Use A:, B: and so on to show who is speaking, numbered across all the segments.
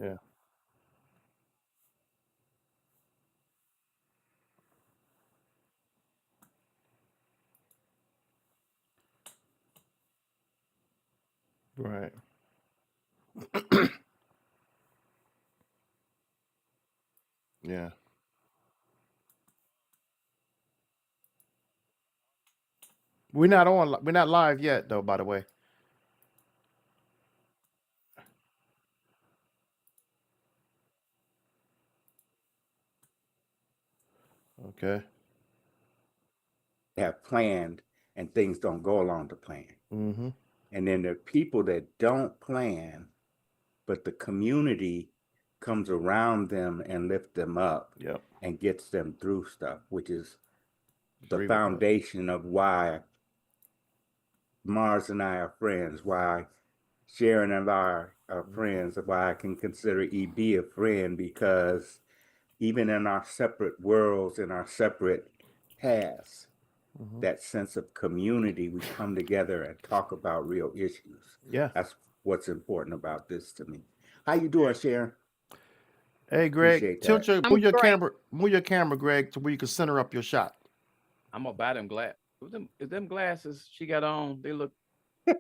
A: Yeah. Right. Yeah. We're not on. We're not live yet, though. By the way. Okay.
B: Have planned and things don't go along to plan.
A: Mm-hmm.
B: And then there are people that don't plan, but the community comes around them and lifts them up
A: Yep.
B: and gets them through stuff, which is the
A: Agree with that.
B: foundation of why Mars and I are friends, why Sharon and I are friends, why I can consider EB a friend, because even in our separate worlds, in our separate paths,
A: Mm-hmm.
B: that sense of community, we come together and talk about real issues.
A: Yeah.
B: That's what's important about this to me. How you doing, Sharon?
A: Hey, Greg,
B: Appreciate
A: tilt
B: that.
A: your
C: I'm great.
A: move your camera, Greg, to where you can center up your shot.
D: I'm gonna buy them glass. Them glasses she got on, they look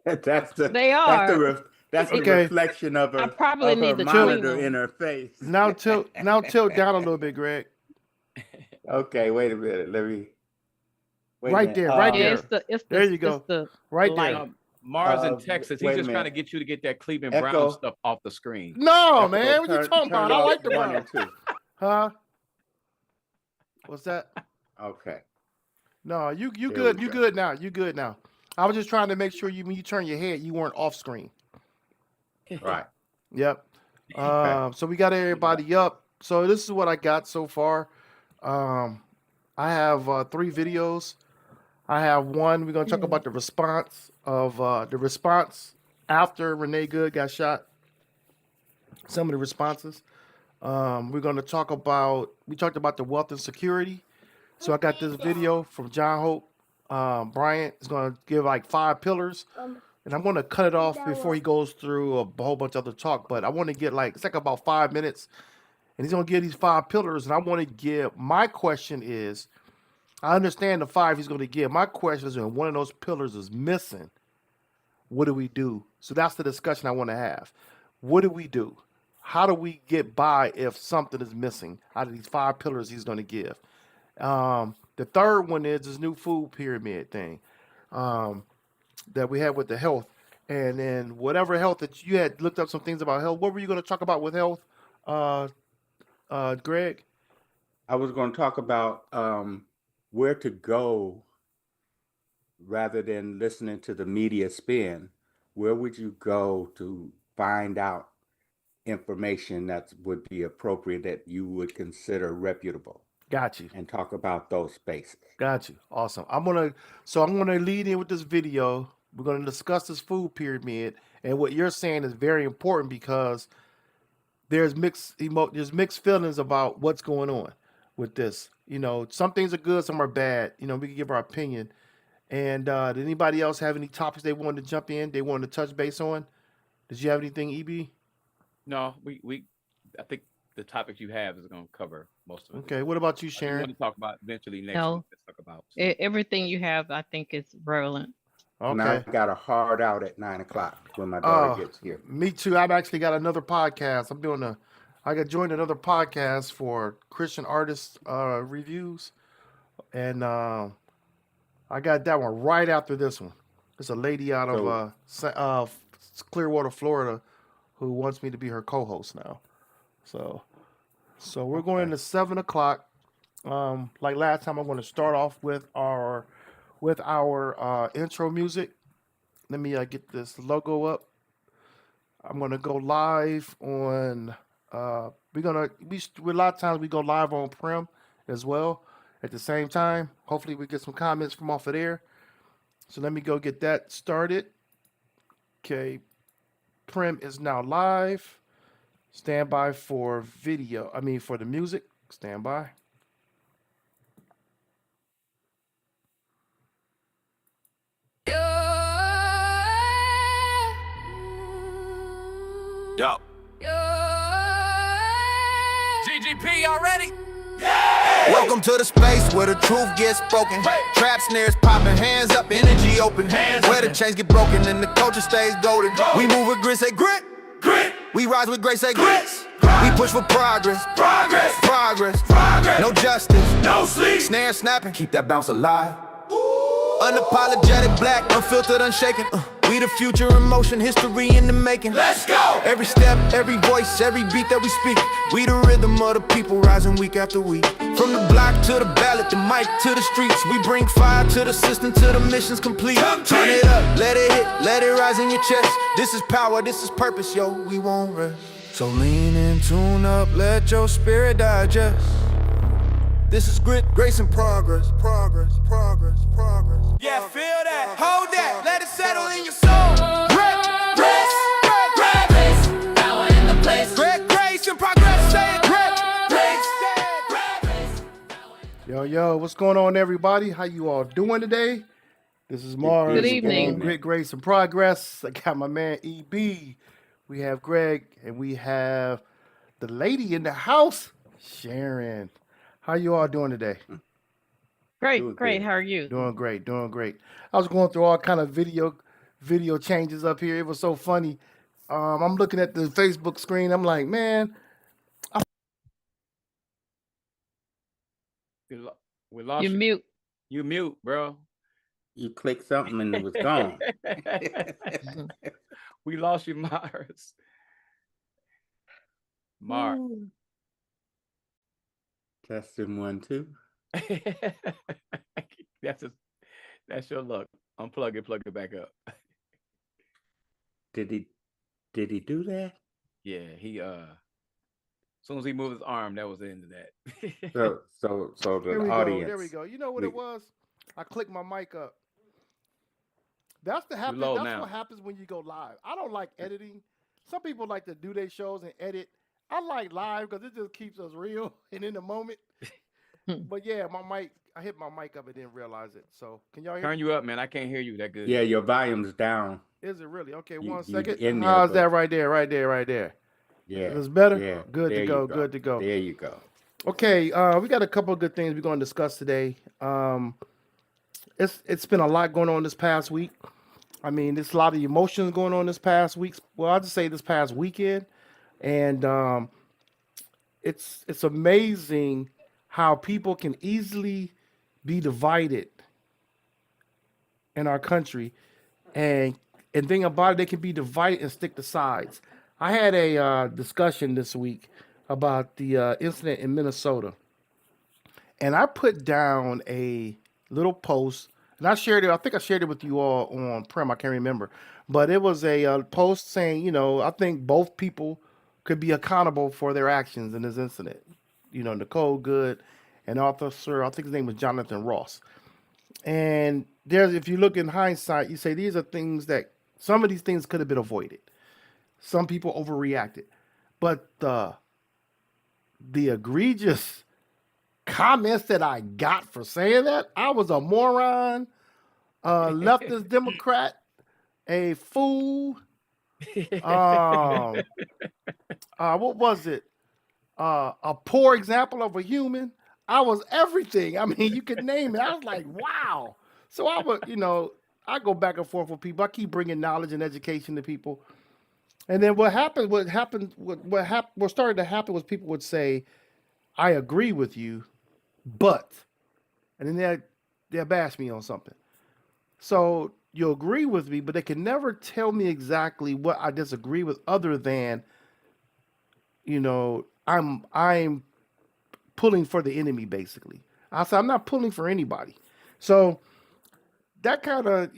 B: that's the
C: They
B: that's the
C: are.
B: re- that's the
A: Okay.
B: reflection
C: I probably
B: of her
C: need to
A: Tilt
C: clean
B: monitor
C: them.
B: in her face.
A: now tilt down a little bit, Greg.
B: Okay, wait a minute. Wait a
A: Right
B: minute.
A: there, right
C: Yeah,
A: there. There you
C: it's
A: go.
C: the
A: Right
C: light.
A: there.
D: no, Mars in Texas. He's
B: Wait a
D: just trying to
B: minute.
D: get you to get that Cleveland Brown
B: Echo,
D: stuff off the screen.
A: No,
B: Echo,
A: man. What you talking
B: turn
A: about? I
B: off
A: like the
B: 1
A: brown.
B: and 2.
A: Huh? What's that?
B: Okay,
A: No, you
B: here we
A: good. You
B: go.
A: good now. You good now. I was just trying to make sure when you turn your head, you weren't off screen.
B: Right.
A: Yep.
B: Okay.
A: So we got everybody up. So this is what I got so far. Um, I have 3 videos. I have one. We're gonna talk about the response after Renee Goode got shot. Some of the responses. We're gonna talk about. We talked about the wealth and security. So I got this video from John Hope. Bryant is gonna give like 5 pillars, and I'm gonna cut it off before he goes through a whole bunch of other talk. But I want to get like it's like about 5 minutes, and he's gonna give these 5 pillars, and I want to give. My question is, I understand the 5 he's gonna give. My question is, when one of those pillars is missing, what do we do? So that's the discussion I want to have. What do we do? How do we get by if something is missing out of these 5 pillars he's going to give? The third one is this new food pyramid thing um, that we have with the health. And then whatever health that you had looked up some things about health, what were you going to talk about with health, uh, Greg?
B: I was going to talk about where to go rather than listening to the media spin. Where would you go to find out information that would be appropriate that you would consider reputable,
A: Got you.
B: and talk about those spaces?
A: Got you. Awesome. I'm gonna lead in with this video. We're gonna discuss this food pyramid, and what you're saying is very important because there's mixed feelings about what's going on with this. Some things are good, some are bad. We can give our opinion. And did anybody else have any topics they wanted to jump in? They wanted to touch base on? Did you have anything, EB?
D: No, we I think the topic you have is gonna cover most of it.
A: Okay. What about you,
D: I do want
A: Sharon?
D: to talk about eventually next
C: No,
D: week. Let's talk about some.
C: everything you have, I think, is relevant.
B: And I
A: Okay.
B: got a hard out at 9 o'clock when my daughter
A: Uh,
B: gets here.
A: me too. I've actually got another podcast. I got joined another podcast for Christian artist reviews, and I got that one right after this one. It's a lady out of
B: So
A: Clearwater, Florida, who wants me to be her co-host now. So, we're going
B: okay.
A: to 7 o'clock. Like last time, I'm going to start off with our intro music. Let me get this logo up. I'm gonna go live on. A lot of times we go live on Prim as well at the same time. Hopefully we get some comments from off of there. So let me go get that started. Okay, Prim is now live. Stand by for video. I mean for the music. Stand by.
E: Yo. Welcome to the space where the truth gets spoken. Trap snares popping, hands up, energy open. Where the chains get broken and the culture stays golden. We move with grit, say grit. We rise with grace, say grits. We push for progress. Progress. No justice, no sleep. Snare snapping, keep that bounce alive. Unapologetic, black, unfiltered, unshaken. We the future in motion, history in the making. Let's go! Every step, every voice, every beat that we speak. We the rhythm of the people rising week after week. From the block to the ballot, the mic to the streets. We bring fire to the system till the mission's complete. Turn it up, let it hit, let it rise in your chest. This is power, this is purpose, yo, we won't rest. So lean in, tune up, let your spirit digest. This is grit, grace, and progress. Yeah, feel that, hold that, let it settle in your soul. Grace, power in the place. Grace and progress, say it.
A: Yo, what's going on, everybody? How you all doing today? This is Mars.
C: Good evening.
A: Grit, Grace, and Progress. I got my man EB. We have Greg, and we have the lady in the house, Sharon. How you all doing today?
C: Great. How are you?
A: Doing great. I was going through all kind of video changes up here. It was so funny. I'm looking at the Facebook screen. I'm like, man,
D: We lost
C: You
D: you.
C: mute.
D: You mute, bro.
B: You clicked something and it was gone.
D: We lost you, Mars. Mar.
B: Testing 1, 2.
D: That's your luck. Unplug it, plug it back up.
B: Did he do that?
D: Yeah, he as soon as he moved his arm, that was the end of that.
B: So
A: there
B: the
A: we
B: audience.
A: go. There we go. You know what it was? I clicked my mic up. That's
D: low
A: that's
D: now.
A: what happens when you go live. I don't like editing. Some people like to do their shows and edit. I like live because it just keeps us real and in the moment. But yeah, I hit my mic up and didn't realize it. So can y'all hear
D: Turn
A: me?
D: you up, man. I can't hear you that good.
B: Yeah, your volume's down.
A: Is it really? Okay,
B: You-
A: 1
B: you
A: second.
B: in there,
A: How's
B: but-
A: that right there?
B: Yeah.
A: Is this better?
B: Yeah.
A: Good
B: there
A: to go.
B: you
A: Good to go.
B: There you go.
A: Okay, we got a couple of good things we're going to discuss today. It's been a lot going on this past week. I mean, there's a lot of emotions going on this past week. Well, I'll just say this past weekend, and it's amazing how people can easily be divided in our country, and thing about it, they can be divided and stick to sides. I had a discussion this week about the incident in Minnesota, and I put down a little post, and I shared it. I think I shared it with you all on Prem. I can't remember, but it was a post saying, I think both people could be accountable for their actions in this incident. Nicole Good and Officer, I think his name was Jonathan Ross. And if you look in hindsight, you say these are things that some of these things could have been avoided. Some people overreacted, but the egregious comments that I got for saying that, I was a moron, leftist Democrat, a fool. What was it? A poor example of a human. I was everything. I mean, you could name it. I was like, wow. So I would, I go back and forth with people. I keep bringing knowledge and education to people. And then what started to happen was people would say, I agree with you, but, and then they'll bash me on something. So you agree with me, but they can never tell me exactly what I disagree with other than, I'm pulling for the enemy, basically. I said, I'm not pulling for anybody. So that kind of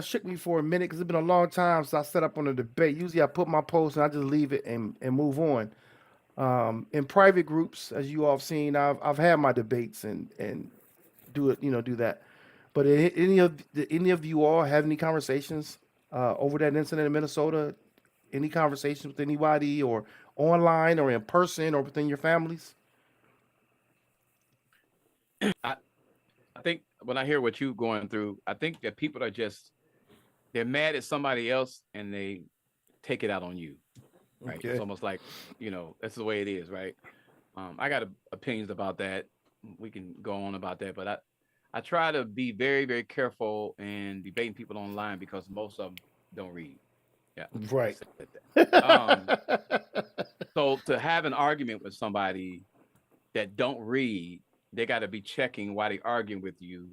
A: shook me for a minute because it's been a long time since I set up on a debate. Usually I put my post and I just leave it and move on. In private groups, as you all have seen, I've had my debates and do that. But any of you all have any conversations over that incident in Minnesota? Any conversations with anybody, or online, or in person, or within your families?
D: I think when I hear what you're going through, I think that people are they're mad at somebody else and they take it out on you. Right.
A: Okay.
D: It's almost like, that's the way it is, right? I got opinions about that. we can go on about that, but I try to be very, very careful in debating people online because most of them don't read. Yeah, I
A: Right.
D: said that. So to have an argument with somebody that don't read, they got to be checking why they arguing with you.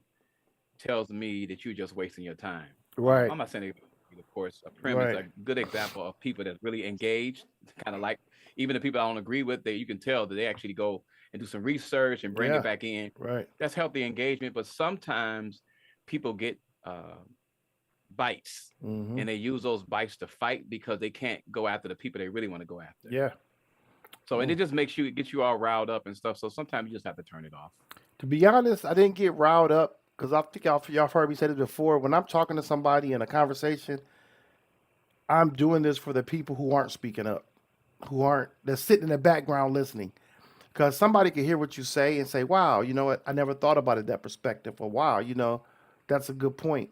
D: Tells me that you're just wasting your time.
A: Right.
D: I'm not saying it, of course, a premise,
A: Right.
D: a good example of people that really engaged, kind of like even the people I don't agree with, that you can tell that they actually go and do some research and bring
A: Yeah.
D: it back in.
A: Right.
D: That's healthy engagement. But sometimes people get bites
A: Mm-hmm.
D: and they use those bites to fight because they can't go after the people they really want to go after.
A: Yeah.
D: So, and it just makes you, get you all riled up and stuff. So sometimes you just have to turn it off.
A: To be honest, I didn't get riled up because I think y'all heard me say it before. When I'm talking to somebody in a conversation, I'm doing this for the people who aren't speaking up, they're sitting in the background listening. Because somebody can hear what you say and say, wow, you know what? I never thought about it that perspective. Or wow, that's a good point.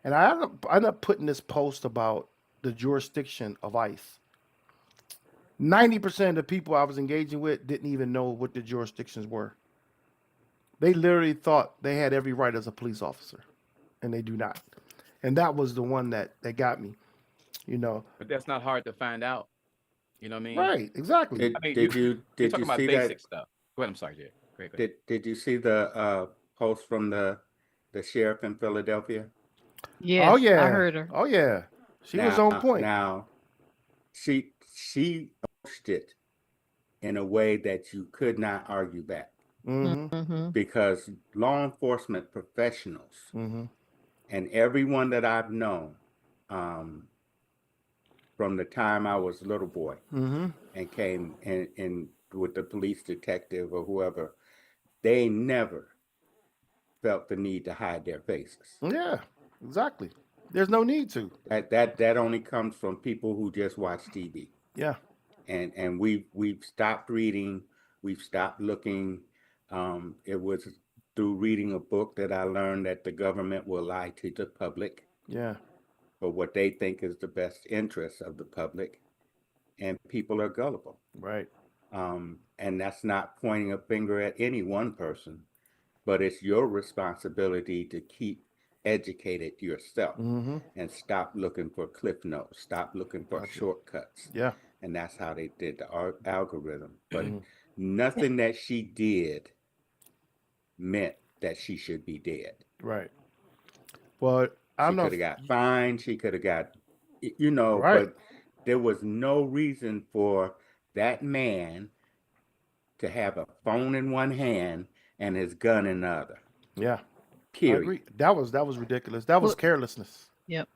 A: And I ended up putting this post about the jurisdiction of ICE. 90% of the people I was engaging with didn't even know what the jurisdictions were. They literally thought they had every right as a police officer, and they do not. And that was the one that got me, you know.
D: But that's not hard to find out. You know what I mean?
A: Right, exactly.
B: Did
D: I mean,
B: did
D: you're
B: you
D: talking about
B: see
D: basic
B: that?
D: stuff. Go ahead. I'm sorry, Jay. Great. Go ahead.
B: Did you see the post from the sheriff in Philadelphia?
A: Oh
C: Yes, I
A: yeah.
C: heard her.
A: Oh yeah. She was on point.
B: Now she approached it in a way that you could not argue back
A: Mm-hmm.
C: Mm-hmm.
B: because law enforcement professionals
A: Mm-hmm.
B: and everyone that I've known um, from the time I was a little boy
A: Mm-hmm.
B: and came in with the police detective or whoever, they never felt the need to hide their faces.
A: Yeah, exactly. There's no need to.
B: That only comes from people who just watch TV.
A: Yeah.
B: And we've stopped reading, we've stopped looking. It was through reading a book that I learned that the government will lie to the public
A: Yeah.
B: for what they think is the best interest of the public, and people are gullible.
A: Right.
B: And that's not pointing a finger at any one person, but it's your responsibility to keep educated yourself
A: Mm-hmm.
B: and stop looking for cliff notes, stop looking for
A: Gotcha.
B: shortcuts.
A: Yeah.
B: And that's how they did the algorithm. But
A: Mhm.
B: nothing that she did meant that she should be dead.
A: Right. Well, I
B: She
A: don't know.
B: could have got fined. She could have got, you know,
A: Right.
B: but there was no reason for that man to have a phone in one hand and his gun in the other.
A: Yeah. I
B: Period.
A: agree. That was ridiculous. That was
C: Well,
A: carelessness.
C: yep.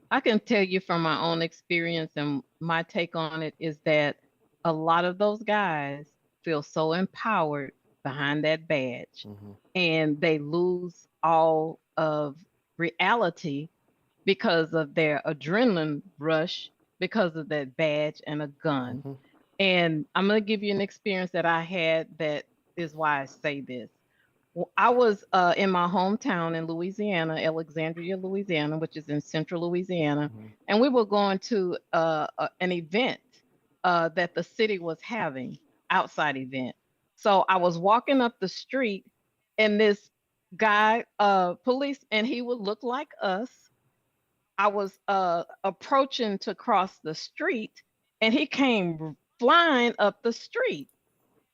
C: I can tell you from my own experience, and my take on it is that a lot of those guys feel so empowered behind that badge,
A: Mm-hmm.
C: and they lose all of reality because of their adrenaline rush, because of that badge and a gun.
A: Mm-hmm.
C: And I'm going to give you an experience that I had that is why I say this. Well, I was in my hometown in Louisiana, Alexandria, Louisiana, which is in central Louisiana,
A: Mm-hmm.
C: and we were going to an event that the city was having, outside event. So I was walking up the street, and this guy, police, and he would look like us. I was approaching to cross the street, and he came flying up the street.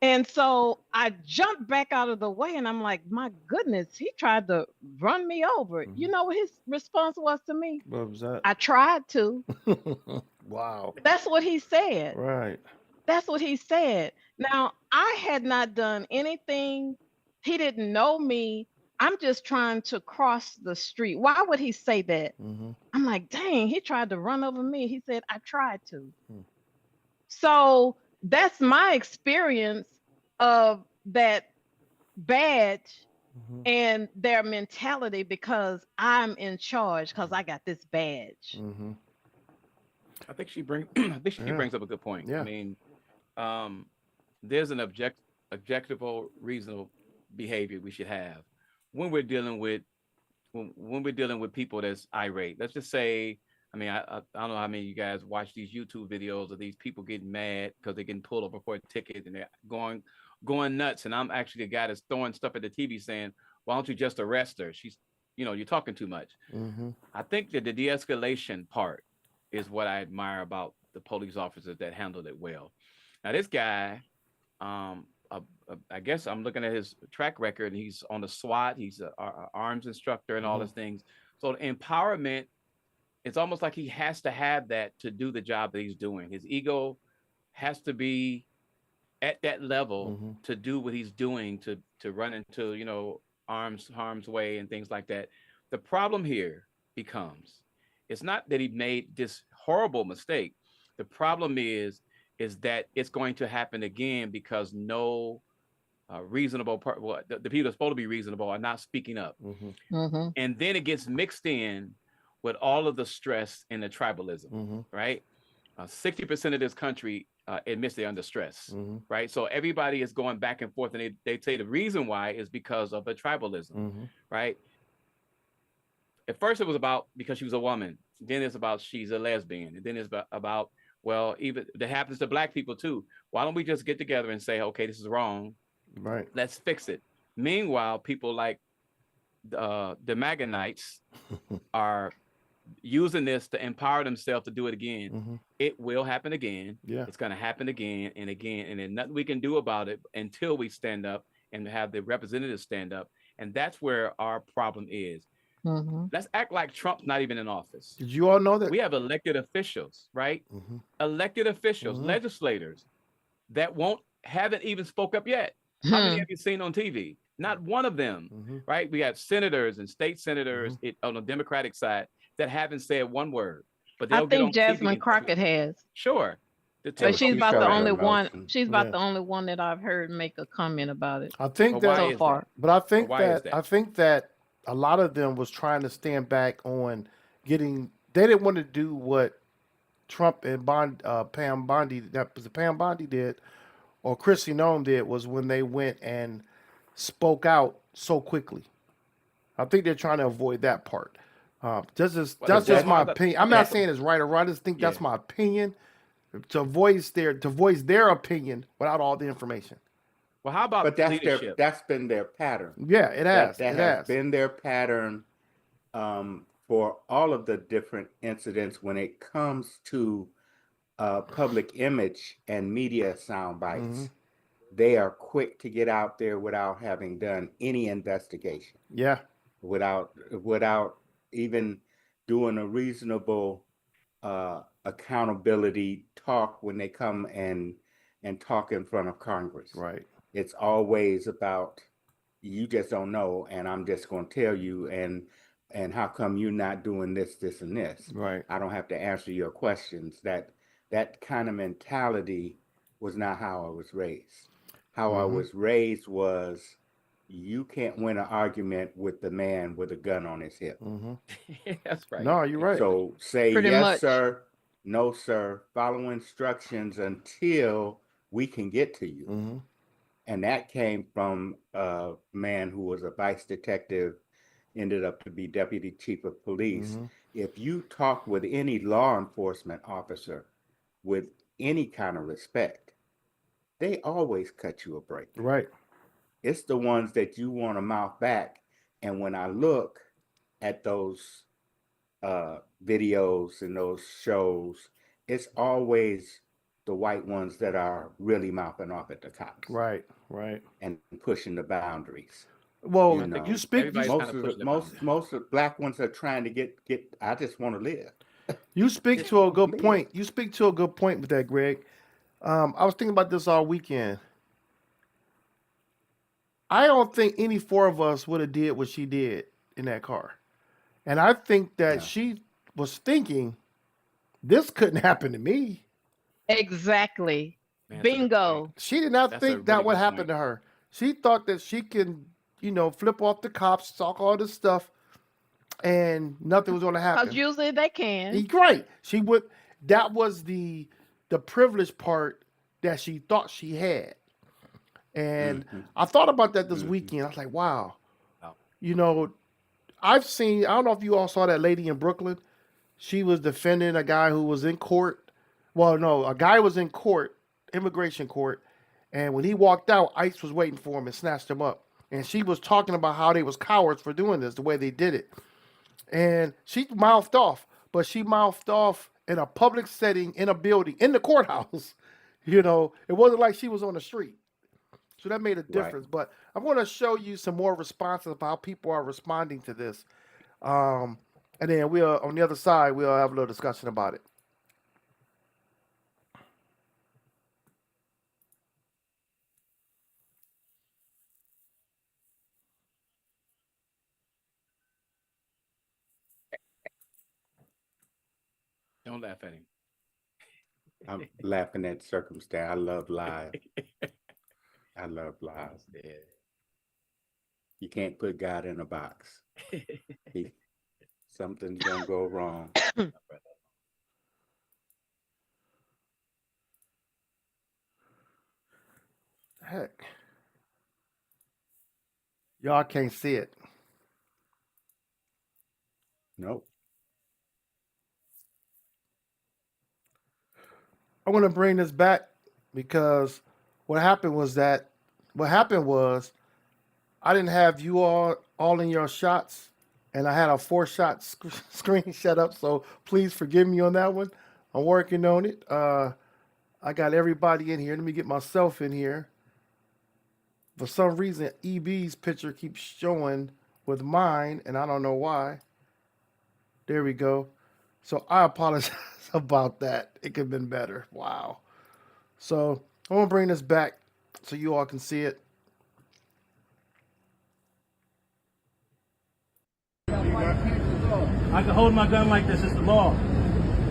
C: And so I jumped back out of the way, and I'm like, my goodness, he tried to run me over.
A: Mhm.
C: You know what his response was to me?
A: What was that?
C: I tried to.
A: Wow.
C: That's what he said.
A: Right.
C: That's what he said. Now, I had not done anything. He didn't know me. I'm just trying to cross the street. Why would he say that?
A: Mm-hmm.
C: I'm like, dang, he tried to run over me. He said, I tried to.
A: Hmm.
C: So that's my experience of that badge
A: Mm-hmm.
C: and their mentality, because I'm in charge because I got this badge.
A: Mm-hmm.
D: I think she brings
A: Yeah.
D: up a good point.
A: Yeah.
D: I mean, there's an objectable, reasonable behavior we should have when we're dealing with people that's irate. Let's just say, I mean, I don't know how many of you guys watch these YouTube videos of these people getting mad because they're getting pulled over for a ticket and they're going going nuts, and I'm actually the guy that's throwing stuff at the TV saying, "Why don't you just arrest her? She's, you're talking too much."
A: Mm-hmm.
D: I think that the de-escalation part is what I admire about the police officers that handled it well. Now, this guy, I guess I'm looking at his track record. He's on the SWAT. He's a arms instructor and all
A: Mhm.
D: these things. So empowerment, it's almost like he has to have that to do the job that he's doing. His ego has to be at that level
A: Mhm.
D: to do what he's doing to run into harm's way and things like that. The problem here becomes, it's not that he made this horrible mistake. The problem is that it's going to happen again because no reasonable well, the people that's supposed to be reasonable are not speaking up,
A: Mhm.
C: Mm-hmm.
D: and then it gets mixed in with all of the stress and the tribalism,
A: Mhm.
D: right? 60% of this country admits they're under stress,
A: Mhm.
D: right? So everybody is going back and forth, and they say the reason why is because of the tribalism,
A: Mhm.
D: right? At first, it was about because she was a woman. Then it's about she's a lesbian, and then it's about well, even that happens to black people too. Why don't we just get together and say, okay, this is wrong.
A: Right.
D: Let's fix it. Meanwhile, people like the Maganites are using this to empower themselves to do it again.
A: Mhm.
D: It will happen again.
A: Yeah.
D: It's going to happen again and again, and there's nothing we can do about it until we stand up and have the representatives stand up. And that's where our problem is.
C: Mm-hmm.
D: Let's act like Trump's not even in office.
A: Did you all know that?
D: We have elected officials, right?
A: Mhm.
D: Elected officials,
A: Mhm.
D: legislators that haven't even spoke up yet. How many have you seen on TV? Not one of them,
A: Mhm.
D: right? We have senators and state senators
A: Mhm.
D: on the Democratic side that haven't said one word, but
C: I
D: they'll get on
C: think
D: TV
C: Jasmine
D: and
C: Crockett has,
D: sure. To
B: Yeah,
D: tell
C: but
B: but
C: she's
B: she
C: about the
B: showed
C: only one.
B: emotion.
C: She's about
A: Yeah.
C: the only one that I've heard make a comment about it
A: I
D: But
A: think
D: why
A: that,
C: so
D: is
C: far.
D: that?
A: but I
D: But
A: think
D: why is
A: that
D: that?
A: I think that a lot of them was trying to stand back on getting. They didn't want to do what Trump and Pam Bondi, that was Pam Bondi did, or Chrissy Nome did, was when they went and spoke out so quickly. I think they're trying to avoid that part.
D: Well,
A: That's
B: But
A: just
B: that
A: my
D: why the
A: opinion. I'm not
B: that
A: saying it's right or wrong. I just think
B: yeah.
A: that's my opinion. To voice their opinion without all the information.
D: well, how about
B: But
D: leadership?
B: that's been their pattern.
A: Yeah, it has.
B: That
A: It
B: has
A: has.
B: been their pattern for all of the different incidents when it comes to public image and media sound
A: Hmm.
B: bites. They are quick to get out there without having done any investigation,
A: Yeah.
B: without even doing a reasonable accountability talk when they come and talk in front of Congress.
A: Right.
B: It's always about you just don't know, and I'm just going to tell you, and how come you're not doing this, this, and this?
A: Right.
B: I don't have to answer your questions. That kind of mentality was not how I was raised. How I
A: Hmm.
B: was raised was you can't win an argument with the man with a gun on his hip.
A: Hmm.
D: That's right.
A: No, you're right.
B: So say
C: Pretty
B: yes,
C: much.
B: sir, no, sir, follow instructions until we can get to you.
A: Hmm.
B: And that came from a man who was a vice detective, ended up to be deputy chief of police.
A: Hmm.
B: If you talk with any law enforcement officer with any kind of respect, they always cut you a break.
A: Right.
B: It's the ones that you want to mouth back. And when I look at those videos and those shows, it's always the white ones that are really mouthing off at the cops
A: Right. Right.
B: and pushing the boundaries.
A: Well,
B: You
D: I think
A: you
B: know,
A: speak.
D: everybody's
B: most
D: kind of
B: of the
D: pushing the boundaries.
B: most of the black ones are trying to get. I just want to live.
A: You speak
B: Just
A: to a
B: want to
A: good
B: live.
A: point. You speak to a good point with that, Greg. I was thinking about this all weekend. I don't think any four of us would have did what she did in that car, and I think that
B: No.
A: she was thinking this couldn't happen to me.
C: Exactly.
D: Man, that's a good point.
C: Bingo.
A: She did not
D: That's a
A: think that
D: really
A: would
D: good
A: happen
D: point.
A: to her. She thought that she can, flip off the cops, talk all this stuff, and nothing was going to
C: Because
A: happen.
C: usually they can.
A: Right. She would. That was the privileged part that she thought she had. And
B: Mhm.
A: I thought about that this
B: Mhm.
A: weekend. I was like, wow.
D: Wow.
A: I've seen. I don't know if you all saw that lady in Brooklyn. She was defending a guy who was in court. Well, no, a guy was in court, immigration court, And when he walked out, ICE was waiting for him and snatched him up. And she was talking about how they was cowards for doing this, the way they did it. And she mouthed off, but she mouthed off in a public setting, in a building, in the courthouse. You know, it wasn't like she was on the street. So that made a difference. Right. But I want to show you some more responses of how people are responding to this. And then we'll, on the other side, we'll have a little discussion about it.
D: Don't laugh at him.
B: I'm laughing at circumstance. I love lies. I love lies.
D: Yeah.
B: You can't put God in a box. Something's gonna go wrong.
A: Heck. Y'all can't see it.
B: Nope.
A: I want to bring this back because what happened was I didn't have you all in your shots, and I had a 4-shot screen set up, so please forgive me on that one. I'm working on it. I got everybody in here. Let me get myself in here. For some reason, EB's picture keeps showing with mine, and I don't know why. There we go. So I apologize about that. It could have been better. Wow. So I'm going to bring this back so you all can see it.
F: I can hold my gun like this. It's the law.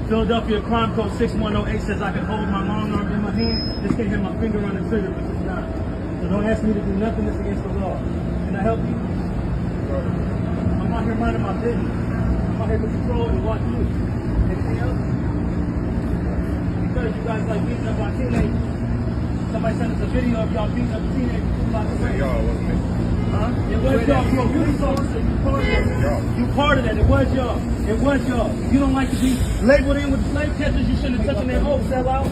F: Philadelphia Crime Code 6108 says I can hold my long arm in my hand. Just can't hit my finger on the trigger, but it's not. So don't ask me to do nothing that's against the law. Can I help you? I'm out here minding my business. I'm out here to control and watch you. Anything else? Because you guys like beating up on teenagers. Somebody sent us a video of y'all beating up teenagers.
G: Y'all, wasn't it?
F: Huh? It was y'all. You're a police officer. You part of that. You part of that. It was y'all. It was y'all. You don't like to be labeled in with the slave catchers. You shouldn't have touched their hole, sellout.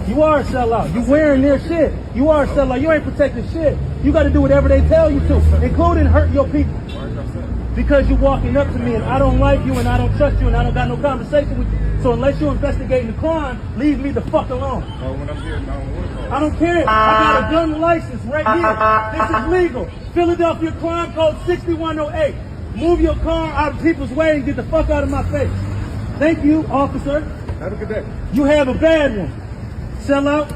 F: You are a sellout. You wearing their shit. You are a sellout. You ain't protecting shit. You got to do whatever they tell you to, including hurt your people. Because you're walking up to me and I don't like you and I don't trust you and I don't got no conversation with you. So unless you're investigating the crime, leave me the fuck alone.
G: When I'm here,
F: I don't care. I got a gun license right here. This is legal. Philadelphia Crime Code 6108. Move your car out of people's way and get the fuck out of my face. Thank you, officer.
G: Have a good day.
F: You have a bad one. Sell out.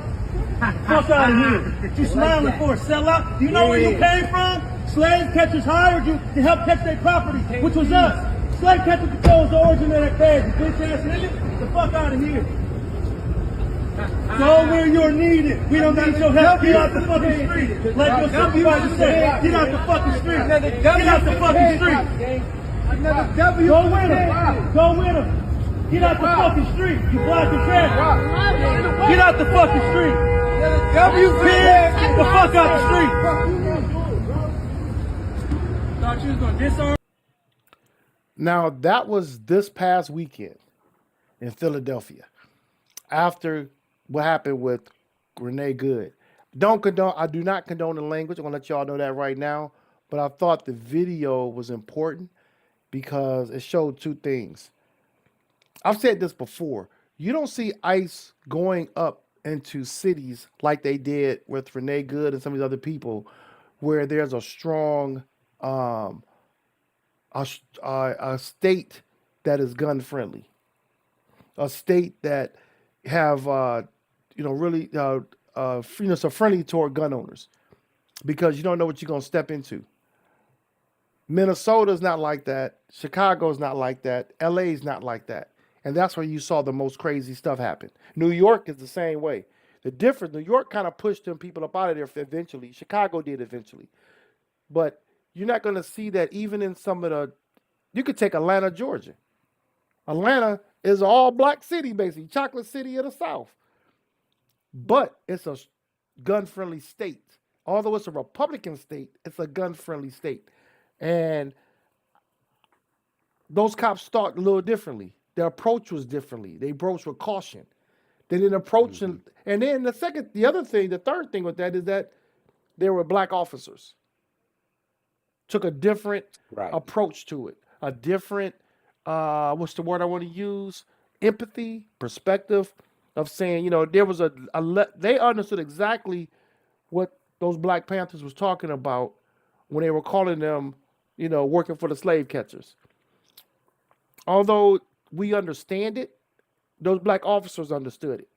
F: Fuck out of here. You smiling for a sellout? Do you know where you came from? Slave catchers hired you to help catch their property, which was us. Slave catcher controls the origin of that cash. You bitch ass nigga, the fuck out of here. Go where you're needed. We don't need your help. Get out the fucking street. Like your supervisor said, get out the fucking street. Get out the fucking street. Go with him. Go with him. Get out the fucking street. You blocking traffic. Get out the fucking street. Get the fuck out the street. Thought you was gonna disarm.
A: Now, that was this past weekend in Philadelphia after what happened with Renee Goode. I do not condone the language. I'm going to let y'all know that right now. But I thought the video was important because it showed two things. I've said this before. You don't see ICE going up into cities like they did with Renee Goode and some of these other people where there's a strong a state that is gun friendly, a state that have really so friendly toward gun owners, because you don't know what you're gonna step into. Minnesota's not like that. Chicago's not like that. LA's not like that, and that's where you saw the most crazy stuff happen. New York is the same way. The difference, New York kind of pushed them people up out of there eventually. Chicago did eventually, but you're not going to see that even in some of the, you could take Atlanta, Georgia. Atlanta is an all-black city, basically, chocolate city of the South. But it's a gun-friendly state. Although it's a Republican state, it's a gun-friendly state. And those cops thought a little differently. Their approach was differently. They approached with caution. They didn't approach
B: Mhm.
A: him. And then the third thing with that is that there were black officers. Took a different
B: Right.
A: approach to it, a different, what's the word I want to use? Empathy, perspective of saying, there was they understood exactly what those Black Panthers was talking about when they were calling them, working for the slave catchers. Although we understand it, those black officers understood it.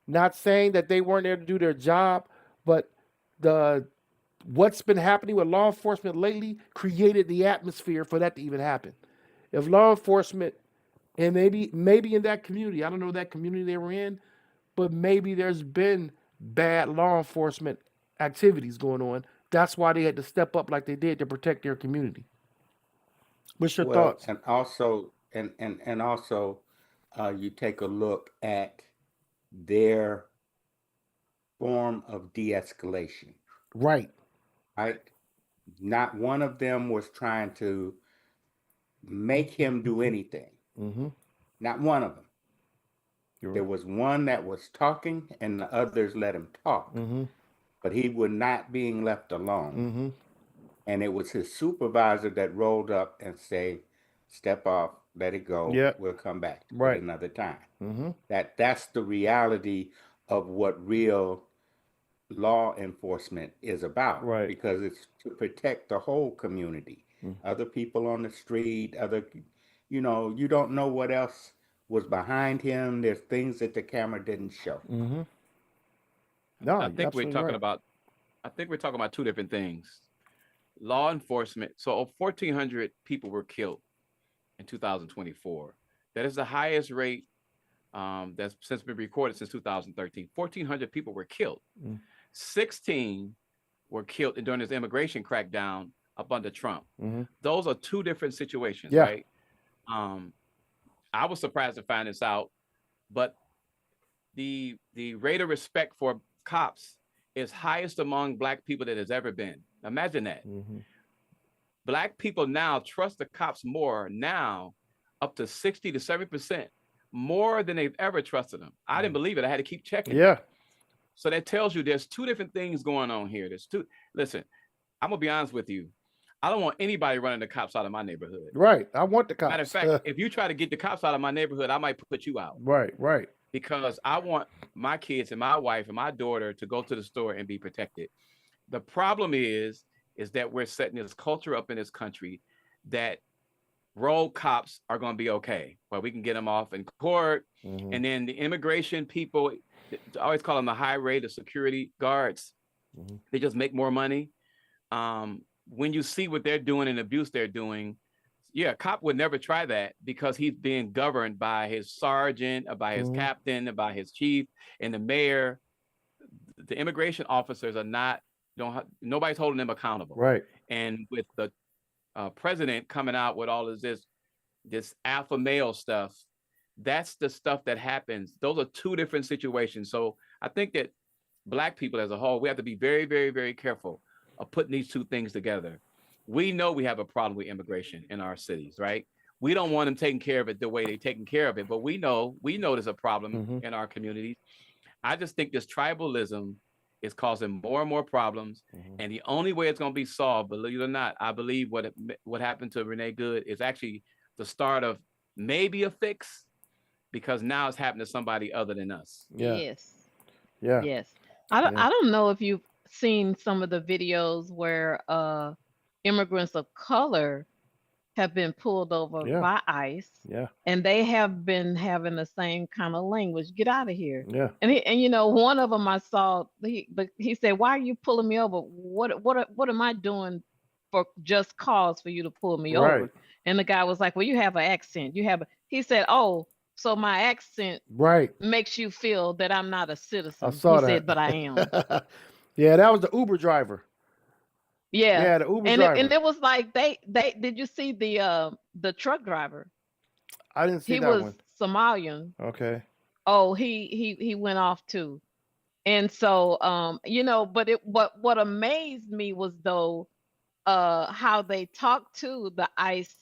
A: Not saying that they weren't there to do their job, but the what's been happening with law enforcement lately created the atmosphere for that to even happen. If law enforcement, and maybe in that community, I don't know that community they were in, but maybe there's been bad law enforcement activities going on. That's why they had to step up like they did to protect their community. What's your
B: Well,
A: thoughts?
B: and also, and also, you take a look at their form of de-escalation,
A: Right.
B: right? Not one of them was trying to make him do anything.
A: Mm-hmm.
B: Not one of them.
A: You're
B: There
A: right.
B: was one that was talking, and the others let him talk,
A: Mm-hmm.
B: but he was not being left alone.
A: Mm-hmm.
B: And it was his supervisor that rolled up and say, "Step off, let it go.
A: Yeah.
B: We'll come back at
A: Right.
B: another time."
A: Mm-hmm.
B: That's the reality of what real law enforcement is about,
A: Right.
B: because it's to protect the whole community. Other people on the street, you don't know what else was behind him. There's things that the camera didn't show.
A: Mm-hmm. No,
D: I
A: you're
D: think we're
A: absolutely
D: talking
A: right.
D: about I think we're talking about two different things. Law enforcement. So 1,400 people were killed in 2024. That is the highest rate that's since been recorded since 2013. 1,400 people were killed.
A: Mm.
D: 16 were killed during this immigration crackdown up under Trump.
A: Mm-hmm.
D: Those are two different situations,
A: Yeah.
D: right? I was surprised to find this out, but the rate of respect for cops is highest among black people that has ever been. Imagine that.
A: Mm-hmm.
D: Black people now trust the cops more now, up to 60 to 70% more than they've ever trusted them. I didn't believe it. I had to keep checking.
A: Yeah.
D: So that tells you there's two different things going on here. Listen, I'm gonna be honest with you. I don't want anybody running the cops out of my neighborhood.
A: Right. I want the cops.
D: Matter of fact, if you try to get the cops out of my neighborhood, I might put you out.
A: Right. Right.
D: Because I want my kids and my wife and my daughter to go to the store and be protected. The problem is that we're setting this culture up in this country that road cops are going to be okay. Well, we can get them off in court.
A: Mm-hmm.
D: And then the immigration people, I always call them the high rate of security guards.
A: Mm-hmm.
D: They just make more money. When you see what they're doing and abuse they're doing, yeah, a cop would never try that because he's being governed by his sergeant, or by his
A: Mhm.
D: captain, or by his chief and the mayor. The immigration officers are not, nobody's holding them accountable.
A: Right.
D: And with the president coming out with all of this alpha male stuff, that's the stuff that happens. Those are two different situations. So I think that Black people as a whole, we have to be very, very, very careful of putting these two things together. We know we have a problem with immigration in our cities, right? We don't want them taking care of it the way they're taking care of it, but we know there's a problem
A: Mhm.
D: in our communities. I just think this tribalism is causing more and more problems, and the only way it's going to be solved, believe it or not, I believe what happened to Renee Goode is actually the start of maybe a fix, because now it's happening to somebody other than us.
A: Yeah.
C: Yes.
A: Yeah.
C: Yes.
A: Yeah.
C: I don't know if you've seen some of the videos where immigrants of color have been pulled over
A: Yeah.
C: by ICE,
A: Yeah.
C: and they have been having the same kind of language. Get out of here.
A: Yeah.
C: And one of them I saw, he said, "Why are you pulling me over? What am I doing for just cause for you to pull me
A: Right.
C: over?" And the guy was like, "Well, you have an accent. He said, "Oh, so my accent
A: Right.
C: makes you feel that I'm not a citizen."
A: I saw
C: He
A: that.
C: said, "But I am."
A: Yeah, that was the Uber driver.
C: Yeah.
A: Yeah, the Uber
C: And
A: driver.
C: it was like they did you see the truck driver?
A: I didn't see
C: He
A: that
C: was
A: one.
C: Somalian.
A: Okay.
C: Oh, he went off too. And so but what amazed me was though how they talked to the ICE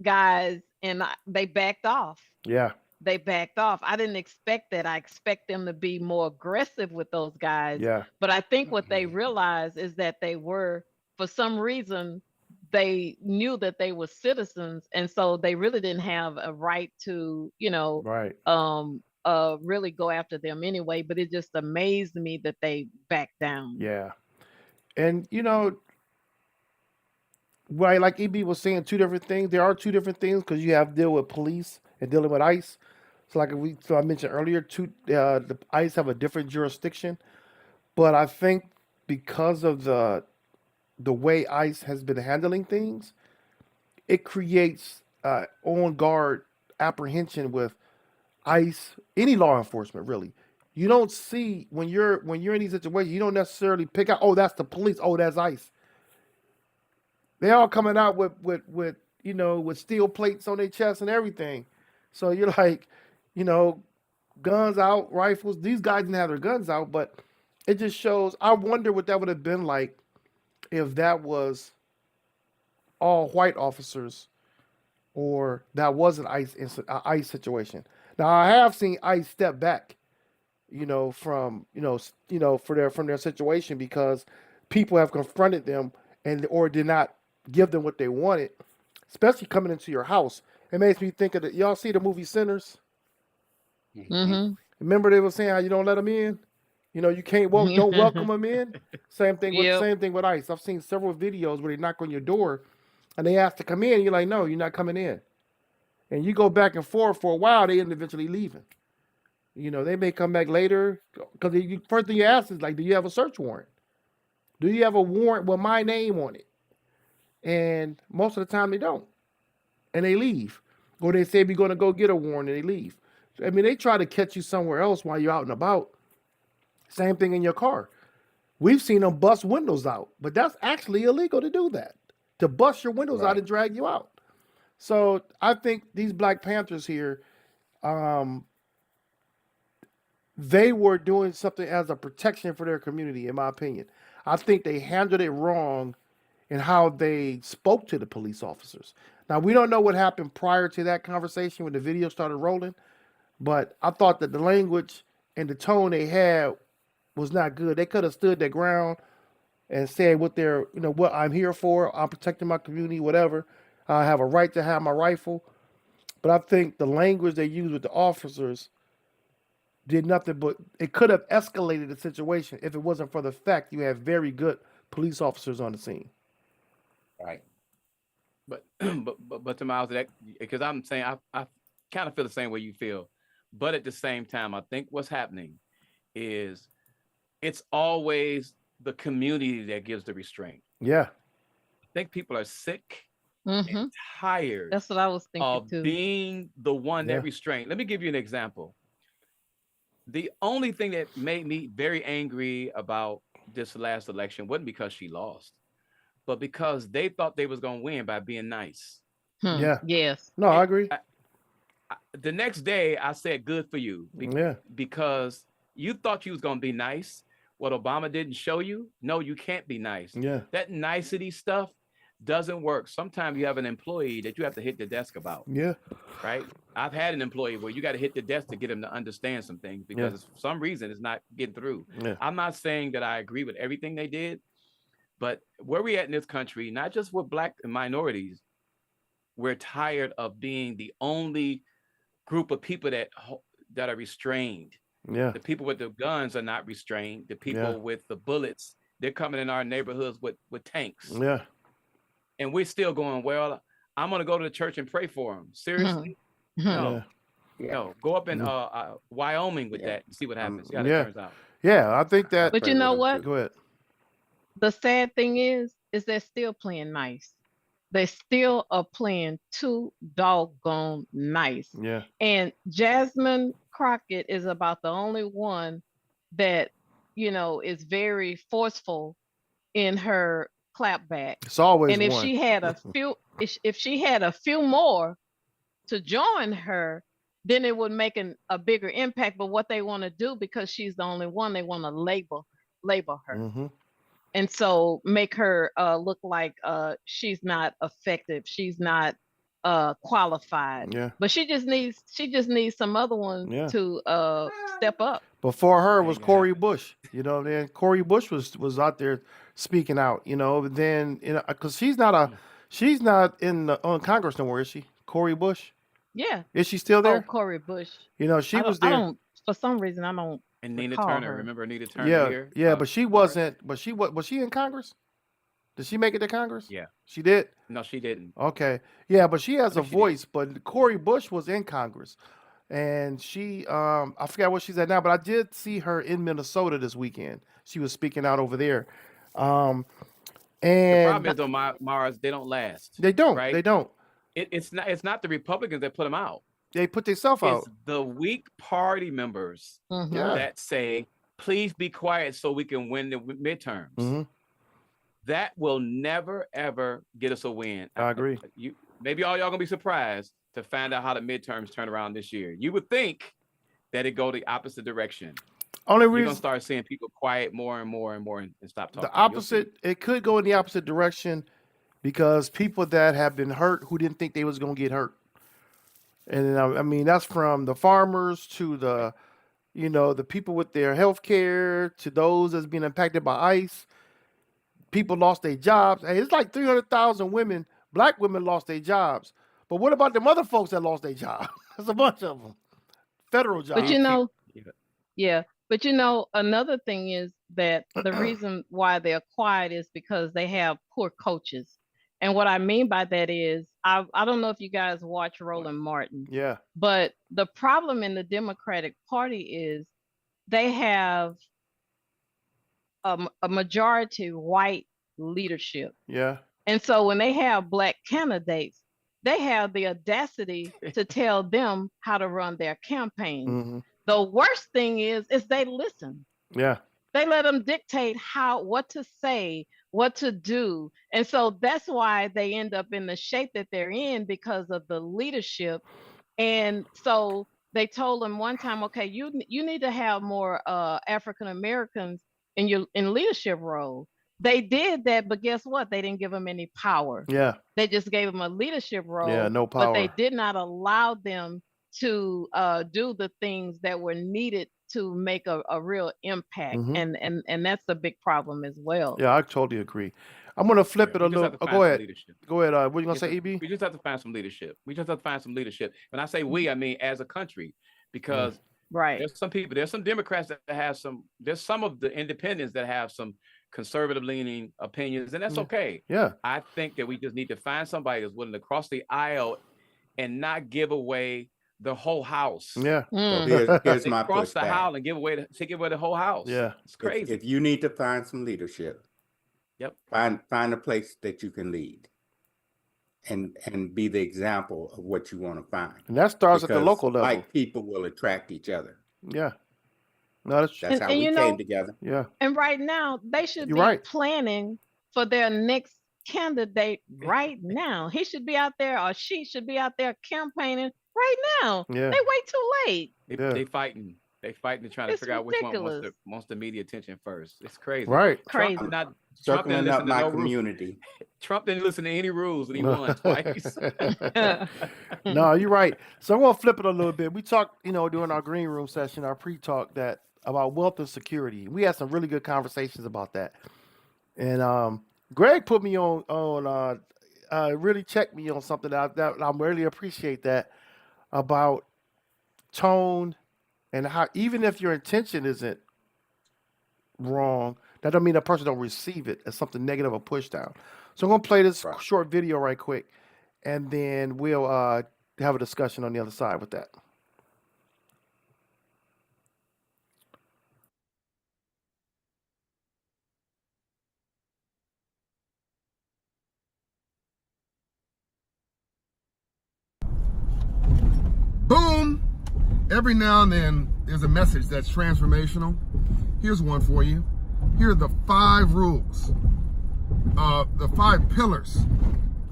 C: guys, and they backed off.
A: Yeah.
C: they backed off. I didn't expect that. I expect them to be more aggressive with those guys.
A: Yeah.
C: But I think what they realized is that they were, for some reason, they knew that they were citizens, and so they really didn't have a right to,
A: Right.
C: really go after them anyway. But it just amazed me that they backed down.
A: Yeah. And right, like EB was saying, two different things. There are two different things because you have to deal with police and dealing with ICE. So I mentioned earlier, the ICE have a different jurisdiction, but I think because of the way ICE has been handling things, it creates on guard apprehension with ICE, any law enforcement really. You don't see when you're in these situations, you don't necessarily pick out, oh, that's the police, oh, that's ICE. They all coming out with steel plates on their chest and everything. So you're like, you know, guns out, rifles. These guys didn't have their guns out, but it just shows. I wonder what that would have been like if that was all white officers or that was an ICE situation. Now I have seen ICE step back, from from their situation because people have confronted them and or did not give them what they wanted, especially coming into your house. It makes me think of y'all see the movie Sinners?
C: Mm-hmm.
A: Remember they were saying how you don't let them in, you can't don't welcome them in.
C: Yep.
A: Same thing with ICE. I've seen several videos where they knock on your door and they ask to come in. You're like, no, you're not coming in, and you go back and forth for a while. They end up eventually leaving. They may come back later because first thing you ask is like, do you have a search warrant? Do you have a warrant with my name on it? And most of the time they don't, and they leave, or they say we're going to go get a warrant and they leave. I mean, they try to catch you somewhere else while you're out and about. Same thing in your car. We've seen them bust windows out, but that's actually illegal to do that. To bust your windows out
B: Right.
A: and drag you out. So I think these Black Panthers here, um, they were doing something as a protection for their community, in my opinion. I think they handled it wrong in how they spoke to the police officers. Now, we don't know what happened prior to that conversation when the video started rolling, but I thought that the language and the tone they had was not good. They could have stood their ground and said what I'm here for. I'm protecting my community, whatever. I have a right to have my rifle. But I think the language they used with the officers did nothing but it could have escalated the situation if it wasn't for the fact you had very good police officers on the scene.
B: Right.
D: But but to Miles, that because I'm saying I kind of feel the same way you feel, but at the same time, I think what's happening is it's always the community that gives the restraint.
A: Yeah.
D: I think people are sick
C: Mm-hmm.
D: and tired
C: That's what I was thinking
D: of
C: too.
D: being the one
A: Yeah.
D: that restrained. Let me give you an example. The only thing that made me very angry about this last election wasn't because she lost, but because they thought they was gonna win by being nice.
A: Yeah.
C: Yes.
A: No, I
D: It,
A: agree.
D: the next day, I said, "Good for you,"
A: Yeah.
D: because you thought you was gonna be nice. What Obama didn't show you, no, you can't be nice.
A: Yeah.
D: That nicety stuff doesn't work. Sometimes you have an employee that you have to hit the desk about,
A: Yeah.
D: right? I've had an employee where you got to hit the desk to get him to understand some things because for some reason it's not getting through.
A: Yeah.
D: I'm not saying that I agree with everything they did, but where we at in this country, not just with Black and minorities, we're tired of being the only group of people that are restrained.
A: Yeah.
D: The people with the guns are not restrained. The people
A: Yeah.
D: with the bullets, they're coming in our neighborhoods with tanks.
A: Yeah.
D: And we're still going, well, I'm going to go to the church and pray for them. Seriously? No,
A: Yeah.
D: no. Go up in Wyoming with
B: Yeah.
D: that and see what happens. See how
A: Yeah.
D: that turns out.
A: Yeah. I think that.
C: But
B: Pray
C: you
B: with
C: know
B: them
C: what?
B: too.
A: Go ahead.
C: The sad thing is they're still playing nice. They still are playing too doggone nice.
A: Yeah.
C: And Jasmine Crockett is about the only one that, is very forceful in her clapback.
A: It's always
C: And if
A: one.
C: she had a few, if she had a few more to join her, then it would make a bigger impact. But what they want to do, because she's the only one, they want to label her.
A: Mm-hmm.
C: And so make her look like she's not effective. She's not qualified.
A: Yeah.
C: But she just needs some other ones
A: Yeah.
C: to step up.
A: Before her was
D: Ain't gonna
A: Cori Bush. You know, then Cori Bush was out there speaking out. You know, but then because she's not on Congress no more, is she? Cori Bush.
C: Yeah.
A: Is she still
C: Oh,
A: there?
C: Cori Bush.
A: You know, she was
C: I
A: there.
C: don't. For some reason, I don't
D: And Nina
C: recall
D: Turner,
C: her.
D: remember Nina Turner
A: Yeah,
D: here?
A: yeah, but she
D: Florida?
A: wasn't. But was she in Congress? Did she make it to Congress?
D: Yeah.
A: She did.
D: No, she didn't.
A: Okay. Yeah, but she has a
D: think she did.
A: voice. But Cori Bush was in Congress, and she I forgot where she's at now, but I did see her in Minnesota this weekend. She was speaking out over there.
D: The
A: And
D: problem is, though, Mars, they don't last.
A: they don't.
D: right?
A: They don't.
D: It's not the Republicans that put them out.
A: They put themselves out.
D: It's the weak party members
C: Mhm.
A: Yeah.
D: that say, please be quiet so we can win the midterms.
A: Mhm.
D: That will never, ever get us a win.
A: I agree.
D: Maybe all y'all gonna be surprised to find out how the midterms turn around this year. You would think that it go the opposite direction.
A: Only
D: You're gonna
A: reason
D: start seeing people quiet more and more and more and stop talking.
A: the
D: You'll see.
A: opposite, it could go in the opposite direction because people that have been hurt who didn't think they was gonna get hurt. And I mean, that's from the farmers to the people with their health care to those that's being impacted by ICE. People lost their jobs. Hey, it's like 300,000 women, black women lost their jobs. But what about them other folks that lost their job? There's a bunch of them. Federal jobs.
C: But you know,
D: Yeah.
C: yeah. But you know, another thing is that the reason why they're quiet is because they have poor coaches. And what I mean by that is, I don't know if you guys watch Roland Martin,
A: Yeah.
C: but the problem in the Democratic Party is they have a majority white leadership.
A: Yeah.
C: And so when they have black candidates, they have the audacity to tell them how to run their campaigns.
A: Hmm.
C: The worst thing is they listen.
A: Yeah.
C: They let them dictate what to say, what to do. And so that's why they end up in the shape that they're in, because of the leadership. And so they told them one time, okay, you need to have more African Americans in leadership roles. They did that, but guess what? They didn't give them any power.
A: Yeah.
C: They just gave them a leadership role.
A: Yeah. No
C: But they
A: power.
C: did not allow them to do the things that were needed to make a real impact.
A: Mhm.
C: And that's a big problem as well.
A: Yeah, I totally agree. I'm gonna flip it a
D: We just
A: little.
D: have to find
A: Go
D: some
A: ahead.
D: leadership.
A: Go ahead. What you gonna
D: Yes,
A: say,
D: sir.
A: EB?
D: We just have to find some leadership. We just have to find some leadership. When I say we, I mean as a country, because
C: Right.
D: there's some Democrats that have there's some of the independents that have some conservative leaning opinions, and that's okay.
A: Yeah.
D: I think that we just need to find somebody that's willing to cross the aisle and not give away the whole house.
A: Yeah.
B: So
C: Mm.
B: here's
D: They
B: my
D: cross the
B: pushback.
D: aisle and give away the whole house.
A: Yeah.
D: It's crazy.
B: If you need to find some leadership,
D: Yep.
B: find a place that you can lead, and be the example of what you want to find.
A: And that starts at the
B: Because
A: local level.
B: like people will attract each other.
A: Yeah. No, that's
B: That's how
C: And
B: we
C: you
B: came
C: know,
B: together.
A: yeah.
C: And right now, they should
A: You're
C: be
A: right.
C: planning for their next candidate right now. He should be out there, or she should be out there campaigning right now.
A: Yeah.
C: They wait too late.
A: Yeah.
D: They fighting. They fighting to try to
C: It's
D: figure out which one
C: ridiculous.
D: wants the media attention first. It's crazy.
A: Right.
C: Crazy.
D: Trump didn't
B: Circling up
D: listen to
B: my
D: no rules.
B: community.
D: Trump didn't listen to any rules, and he won twice.
A: No, you're right. So I'm gonna flip it a little bit. We talked, during our green room session, our pre-talk, that about wealth and security. We had some really good conversations about that. And Greg put me on really checked me on something that I really appreciate, that about tone, and how even if your intention isn't wrong, that don't mean that person don't receive it as something negative or push down. So I'm gonna play this
B: Right.
A: short video right quick, and then we'll have a discussion on the other side with that.
G: Boom! Every now and then, there's a message that's transformational. Here's one for you. Here are the 5 rules, the 5 pillars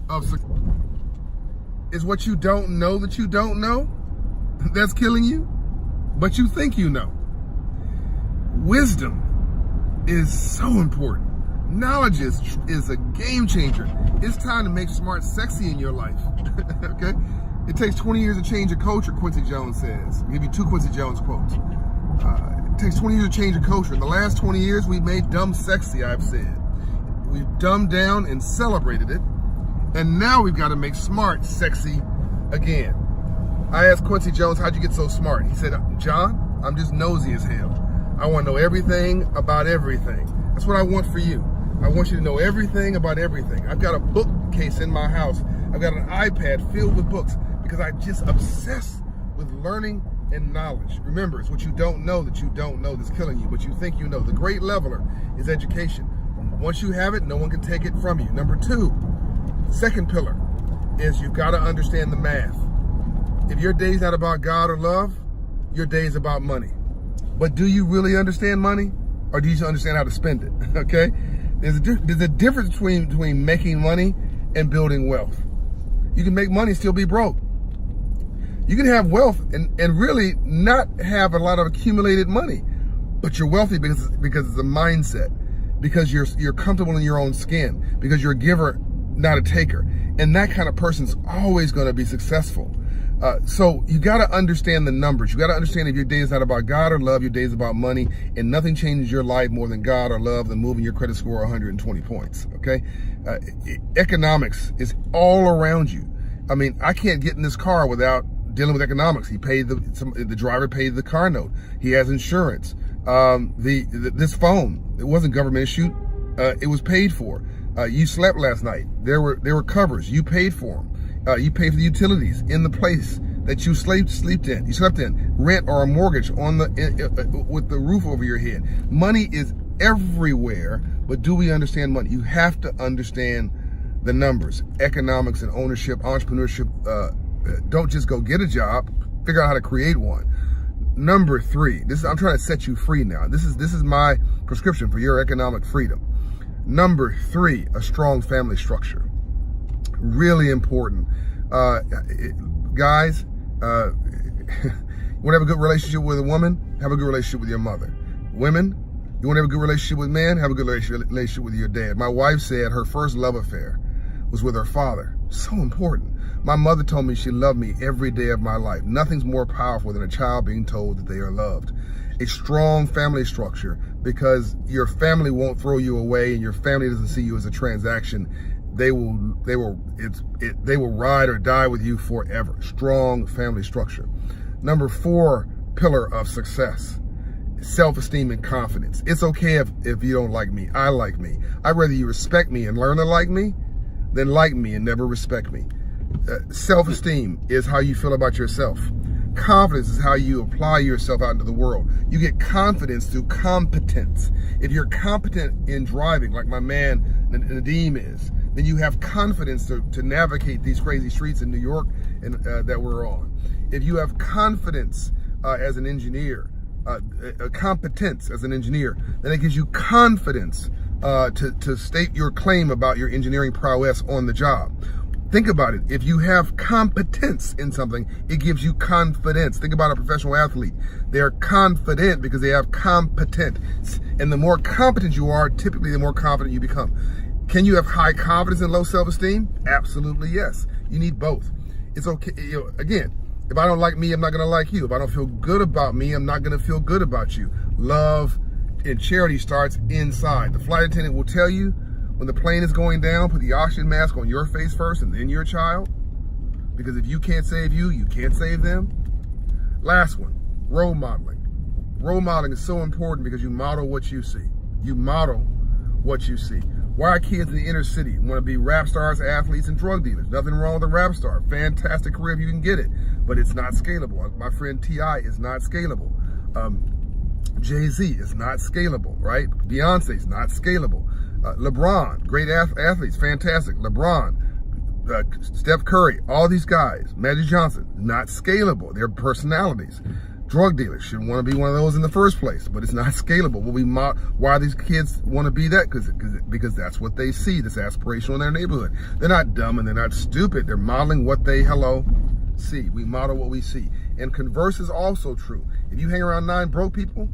G: of success. Is what you don't know that you don't know that's killing you, but you think you know. Wisdom is so important. Knowledge is a game changer. It's time to make smart sexy in your life. Okay? It takes 20 years to change a culture, Quincy Jones says. I'll give you 2 Quincy Jones quotes. It takes 20 years to change a culture. In the last 20 years, we've made dumb sexy, I've said. We've dumbed down and celebrated it. And now we've got to make smart sexy again. I asked Quincy Jones, how'd you get so smart? He said, John, I'm just nosy as hell. I want to know everything about everything. That's what I want for you. I want you to know everything about everything. I've got a bookcase in my house. I've got an iPad filled with books because I'm just obsessed with learning and knowledge. Remember, it's what you don't know that you don't know that's killing you, but you think you know. The great leveler is education. Once you have it, no one can take it from you. Number 2, second pillar is you've got to understand the math. If your day's not about God or love, your day's about money. But do you really understand money, or do you understand how to spend it? Okay? There's a difference between making money and building wealth. You can make money and still be broke. You can have wealth and really not have a lot of accumulated money, but you're wealthy because it's a mindset, because you're comfortable in your own skin, because you're a giver, not a taker. And that kind of person's always going to be successful. So you got to understand the numbers. You got to understand if your day is not about God or love, your day is about money, and nothing changes your life more than God or love than moving your credit score 120 points. Okay, economics is all around you. I mean, I can't get in this car without dealing with economics. He paid the driver paid the car note. He has insurance. This phone, it wasn't government issued. It was paid for. You slept last night. There were covers. You paid for them. You pay for the utilities in the place that you slept in, rent or a mortgage on with the roof over your head. Money is everywhere, but do we understand money? You have to understand the numbers, economics and ownership, entrepreneurship. Don't just go get a job, figure out how to create one. Number 3, I'm trying to set you free now. This is my prescription for your economic freedom. Number 3, a strong family structure. Really important. Guys, you want to have a good relationship with a woman? Have a good relationship with your mother. Women, you want to have a good relationship with men? Have a good relationship with your dad. My wife said her first love affair was with her father. So important. My mother told me she loved me every day of my life. Nothing's more powerful than a child being told that they are loved. A strong family structure, because your family won't throw you away and your family doesn't see you as a transaction. They will ride or die with you forever. Strong family structure. Number 4 pillar of success, self-esteem and confidence. It's okay if you don't like me. I like me. I'd rather you respect me and learn to like me than like me and never respect me. Self-esteem is how you feel about yourself. Confidence is how you apply yourself out into the world. You get confidence through competence. If you're competent in driving, like my man Nadeem is, then you have confidence to navigate these crazy streets in New York and that we're on. If you have confidence as an engineer, competence as an engineer, then it gives you confidence to state your claim about your engineering prowess on the job. Think about it. If you have competence in something, it gives you confidence. Think about a professional athlete. They're confident because they have competence. And the more competent you are, typically the more confident you become. Can you have high confidence and low self-esteem? Absolutely yes. You need both. It's okay. Again, if I don't like me, I'm not going to like you. If I don't feel good about me, I'm not going to feel good about you. Love and charity starts inside. The flight attendant will tell you when the plane is going down, put the oxygen mask on your face first and then your child. Because if you can't save you, you can't save them. Last one, role modeling. Role modeling is so important because you model what you see. You model what you see. Why are kids in the inner city want to be rap stars, athletes, and drug dealers? Nothing wrong with a rap star. Fantastic career if you can get it, but it's not scalable. My friend T.I. is not scalable. Jay-Z is not scalable, right? Beyonce is not scalable. LeBron, great athletes, fantastic. LeBron, Steph Curry, all these guys, Magic Johnson, not scalable. They're personalities. Drug dealers shouldn't want to be one of those in the first place, but it's not scalable. Why these kids want to be that? Because that's what they see, this aspirational in their neighborhood. They're not dumb and they're not stupid. They're modeling what they, see. We model what we see. And converse is also true. If you hang around 9 broke people,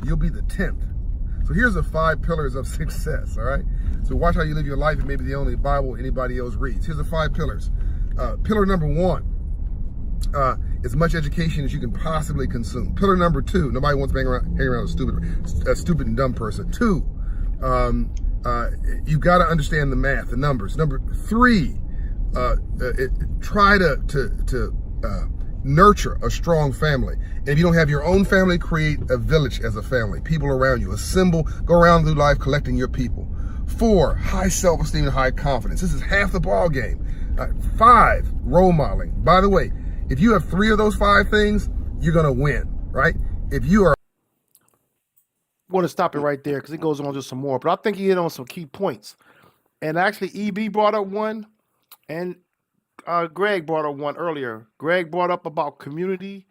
G: you'll be the 10th. So here's the 5 pillars of success, all right? So watch how you live your life. It may be the only Bible anybody else reads. Here's the 5 pillars. Pillar number 1, as much education as you can possibly consume. Pillar number 2, nobody wants to hang around a stupid and dumb person. 2, you got to understand the math, the numbers. Number 3, try to nurture a strong family. And if you don't have your own family, create a village as a family. People around you, assemble, go around through life collecting your people. 4, high self-esteem and high confidence. This is half the ball game. 5, role modeling. By the way, if you have 3 of those 5 things, you're gonna win, right? If you are
A: I'm going to stop it right there because it goes on to some more. But I think he hit on some key points. And actually, EB brought up one, and Greg brought up one earlier. Greg brought up about community,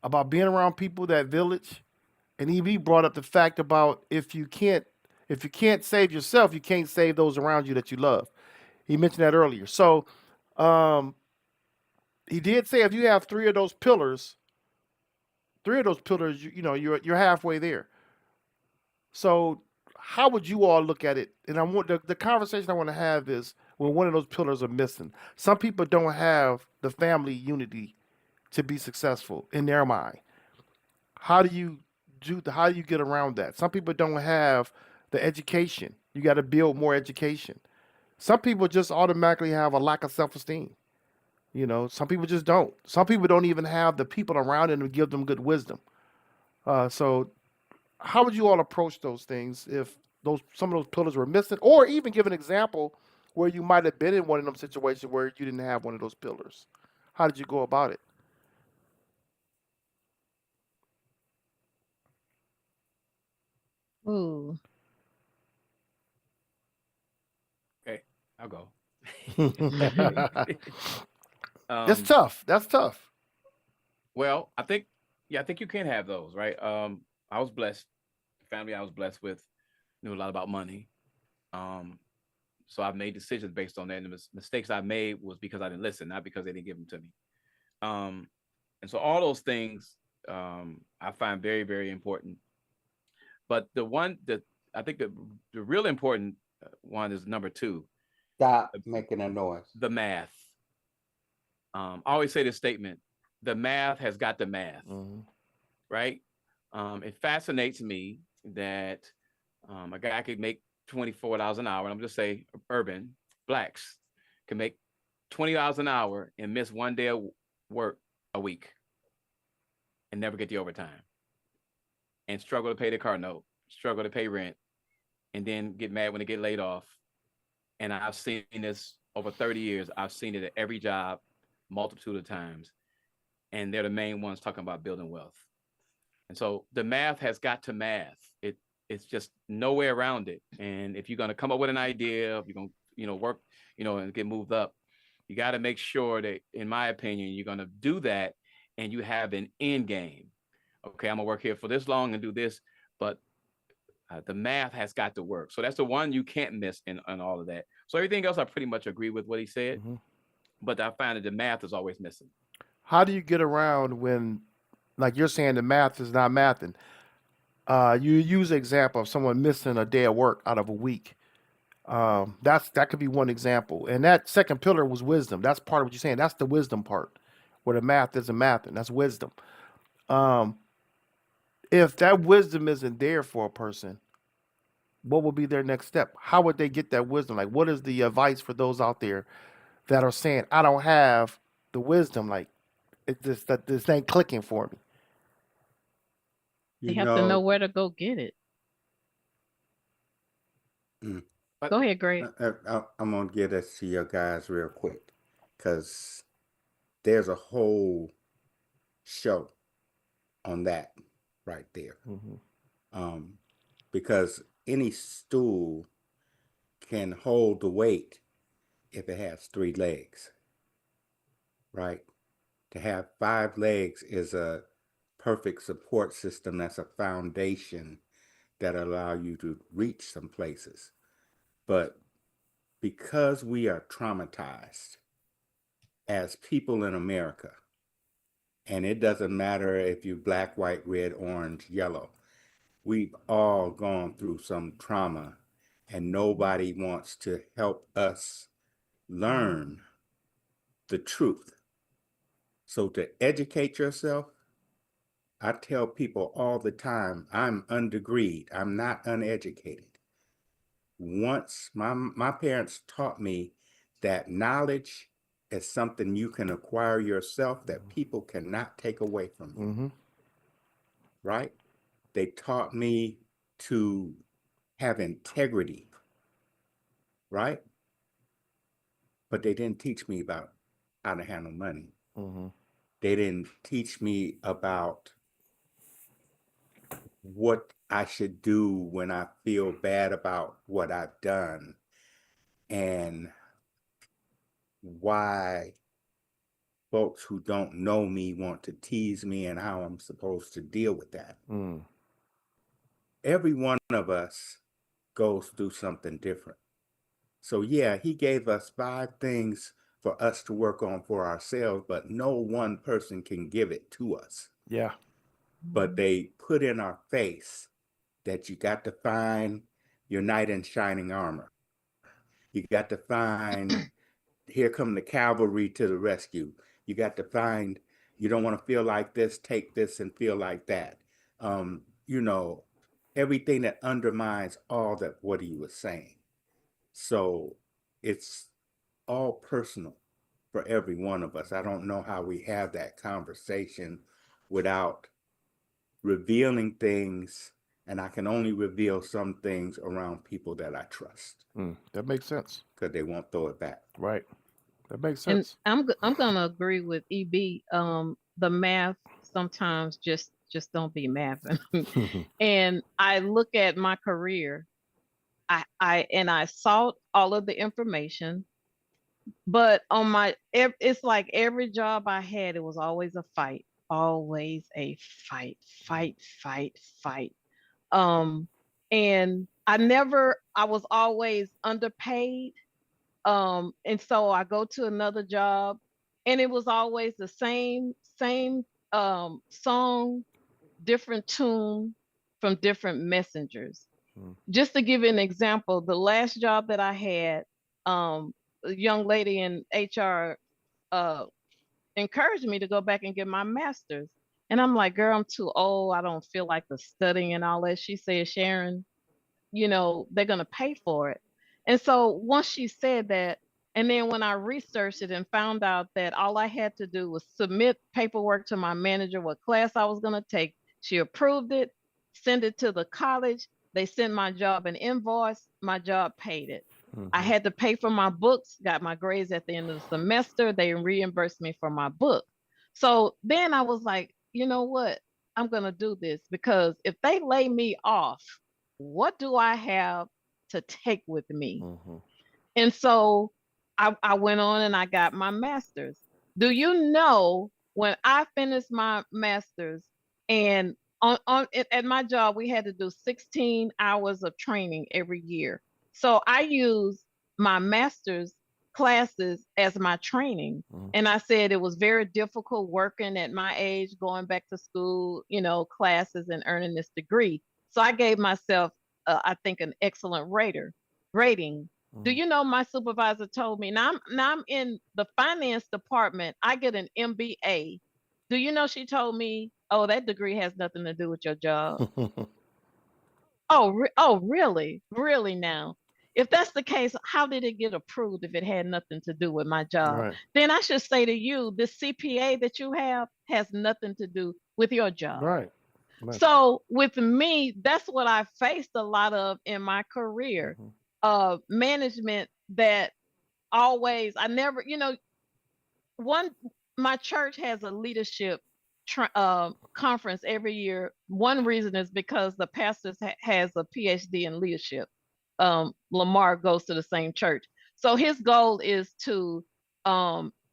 A: about being around people, that village. And EB brought up the fact about if you can't save yourself, you can't save those around you that you love. He mentioned that earlier. So um, he did say if you have 3 of those pillars, you're halfway there. So how would you all look at it? And I want the conversation I want to have is when one of those pillars are missing. Some people don't have the family unity to be successful in their mind. How do you how do you get around that? Some people don't have the education. You got to build more education. Some people just automatically have a lack of self-esteem. Some people just don't. Some people don't even have the people around them to give them good wisdom. So how would you all approach those things if some of those pillars were missing, or even give an example where you might have been in one of them situations where you didn't have one of those pillars? How did you go about it?
C: Ooh.
D: Okay, I'll go.
A: That's tough. That's tough.
D: Well, I think you can have those, right? I was blessed. The family I was blessed with knew a lot about money. So I've made decisions based on that. And the mistakes I made was because I didn't listen, not because they didn't give them to me. And so all those things I find very, very important. But the one that I think the real important one is number 2,
B: Stop making a noise.
D: the math. I always say this statement: the math has got the math, right? It fascinates me that a guy could make $24 an hour. And I'm just say urban blacks can make $20 an hour and miss one day of work a week and never get the overtime and struggle to pay the car note, struggle to pay rent, and then get mad when they get laid off. And I've seen this over 30 years. I've seen it at every job, multitude of times. And they're the main ones talking about building wealth. And so the math has got to math. It's just no way around it. And if you're going to come up with an idea, if you're going to, work, and get moved up, you got to make sure that, in my opinion, you're going to do that and you have an end game. Okay, I'm going to work here for this long and do this, but the math has got to work. So that's the one you can't miss in all of that. So everything else, I pretty much agree with what he said, but I find that the math is always missing.
A: How do you get around when, like you're saying, the math is not mathing? You use the example of someone missing a day of work out of a week. That could be one example. And that second pillar was wisdom. That's part of what you're saying. That's the wisdom part, where the math isn't mathing. That's wisdom. If that wisdom isn't there for a person, what would be their next step? How would they get that wisdom? Like, what is the advice for those out there that are saying, I don't have the wisdom? Like, this ain't clicking for me.
C: They have to know where to go get it. Go ahead, Greg.
B: I'm going to get this to you guys real quick, because there's a whole show on that right there. Because any stool can hold the weight if it has 3 legs, right? To have 5 legs is a perfect support system. That's a foundation that allow you to reach some places. But because we are traumatized as people in America, and it doesn't matter if you're black, white, red, orange, yellow, we've all gone through some trauma and nobody wants to help us learn the truth. So to educate yourself, I tell people all the time, I'm undegreed. I'm not uneducated. Once my parents taught me that knowledge is something you can acquire yourself that people cannot take away from you.
A: Mm-hmm.
B: Right? They taught me to have integrity, right? But they didn't teach me about how to handle money.
A: Mm-hmm.
B: They didn't teach me about what I should do when I feel bad about what I've done and why folks who don't know me want to tease me and how I'm supposed to deal with that.
A: Mm.
B: Every one of us goes through something different. So yeah, he gave us 5 things for us to work on for ourselves, but no one person can give it to us.
A: Yeah.
B: But they put in our face that you got to find your knight in shining armor. You got to find, here come the cavalry to the rescue. You got to find, you don't want to feel like this, take this and feel like that. You know, everything that undermines all that what he was saying. So it's all personal for every one of us. I don't know how we have that conversation without revealing things, and I can only reveal some things around people that I trust
A: That makes sense.
B: because they won't throw it back.
A: Right. That makes
C: And
A: sense.
C: I'm gonna agree with EB. The math sometimes just don't be mathing. And I look at my career. I sought all of the information, but on it's like every job I had, it was always a fight, always a fight, fight, fight, fight. Um, and I was always underpaid. And so I go to another job, and it was always the same song, different tune from different messengers.
A: Mm.
C: Just to give you an example, the last job that I had, a young lady in HR uh, encouraged me to go back and get my master's. And I'm like, girl, I'm too old. I don't feel like the studying and all that. She said, Sharon, they're going to pay for it. And so once she said that, and then when I researched it and found out that all I had to do was submit paperwork to my manager, what class I was going to take, she approved it, send it to the college. They sent my job an invoice, my job paid it. I
A: Mm-hmm.
C: had to pay for my books, got my grades at the end of the semester. They reimbursed me for my book. So then I was like, you know what? I'm going to do this because if they lay me off, what do I have to take with me?
A: Mm-hmm.
C: And so I went on and I got my master's. Do you know when I finished my master's and at my job, we had to do 16 hours of training every year. So I used my master's classes as my training.
A: Mm-hmm.
C: And I said it was very difficult working at my age, going back to school, classes and earning this degree. So I gave myself, I think, an excellent rating. Do
A: Mm-hmm.
C: you know my supervisor told me, now I'm in the finance department, I get an MBA. Do you know she told me, oh, that degree has nothing to do with your job? Oh, really? Really now? If that's the case, how did it get approved if it had nothing to do with my job?
A: Right.
C: Then I should say to you, the CPA that you have has nothing to do with your job.
A: Right. Right.
C: So with me, that's what I faced a lot of in my career.
A: Mm-hmm.
C: Management that always, I never, my church has a leadership conference every year. One reason is because the pastor has a PhD in leadership. Lamar goes to the same church. So his goal is to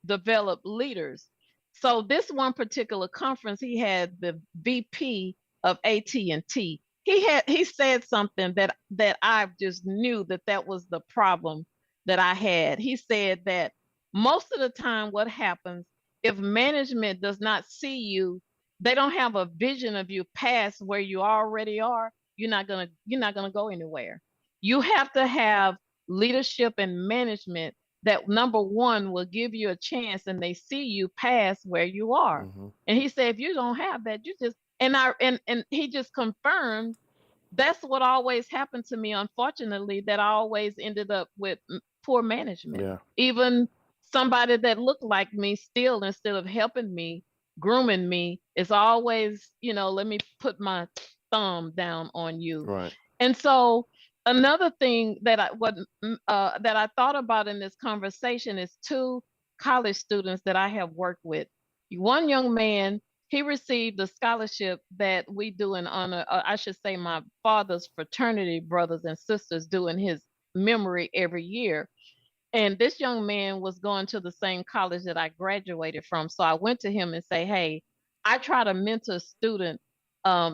C: develop leaders. So this one particular conference, he had the VP of AT&T. He said something that I just knew that was the problem that I had. He said that most of the time what happens if management does not see you, they don't have a vision of you past where you already are, you're not going to go anywhere. You have to have leadership and management that, number one, will give you a chance and they see you past where you are.
A: Mm-hmm.
C: And he said, if you don't have that, you just, and he just confirmed that's what always happened to me, unfortunately, that I always ended up with poor management.
A: Yeah.
C: Even somebody that looked like me, still, instead of helping me, grooming me, is always, let me put my thumb down on you.
A: Right.
C: And so another thing that I thought about in this conversation is two college students that I have worked with. One young man, he received a scholarship that we do in honor, I should say my father's fraternity brothers and sisters do in his memory every year. And this young man was going to the same college that I graduated from. So I went to him and say, hey, I try to mentor a student.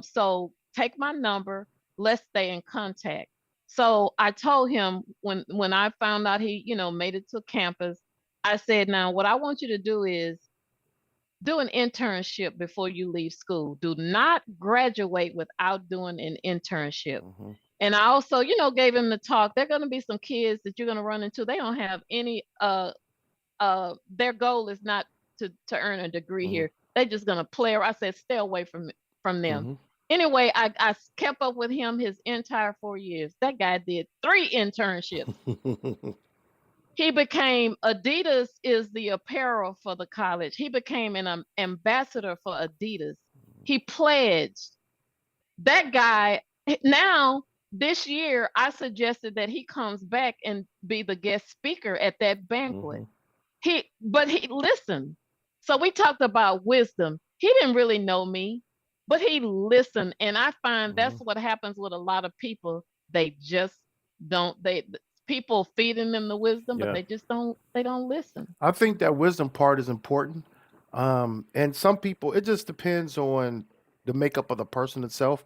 C: So take my number, let's stay in contact. So I told him when I found out he, made it to campus, I said, now what I want you to do is do an internship before you leave school. Do not graduate without doing an internship.
A: Mm-hmm.
C: And I also, gave him the talk. There are going to be some kids that you're going to run into. They don't have any their goal is not to earn a degree
A: Mm-hmm.
C: here. They're just going to play. I said stay away from them.
A: Mm-hmm.
C: Anyway, I kept up with him his entire 4 years. That guy did 3 internships. He became, Adidas is the apparel for the college. He became an ambassador for Adidas. He pledged. That guy, now this year, I suggested that he comes back and be the guest speaker at that banquet.
A: Mm-hmm.
C: But he listened. So we talked about wisdom. He didn't really know me, but he listened. And I find that's what happens with a lot of people. They just don't, people feeding them the wisdom, but
A: Yeah.
C: they don't listen.
A: I think that wisdom part is important. And some people, it just depends on the makeup of the person itself.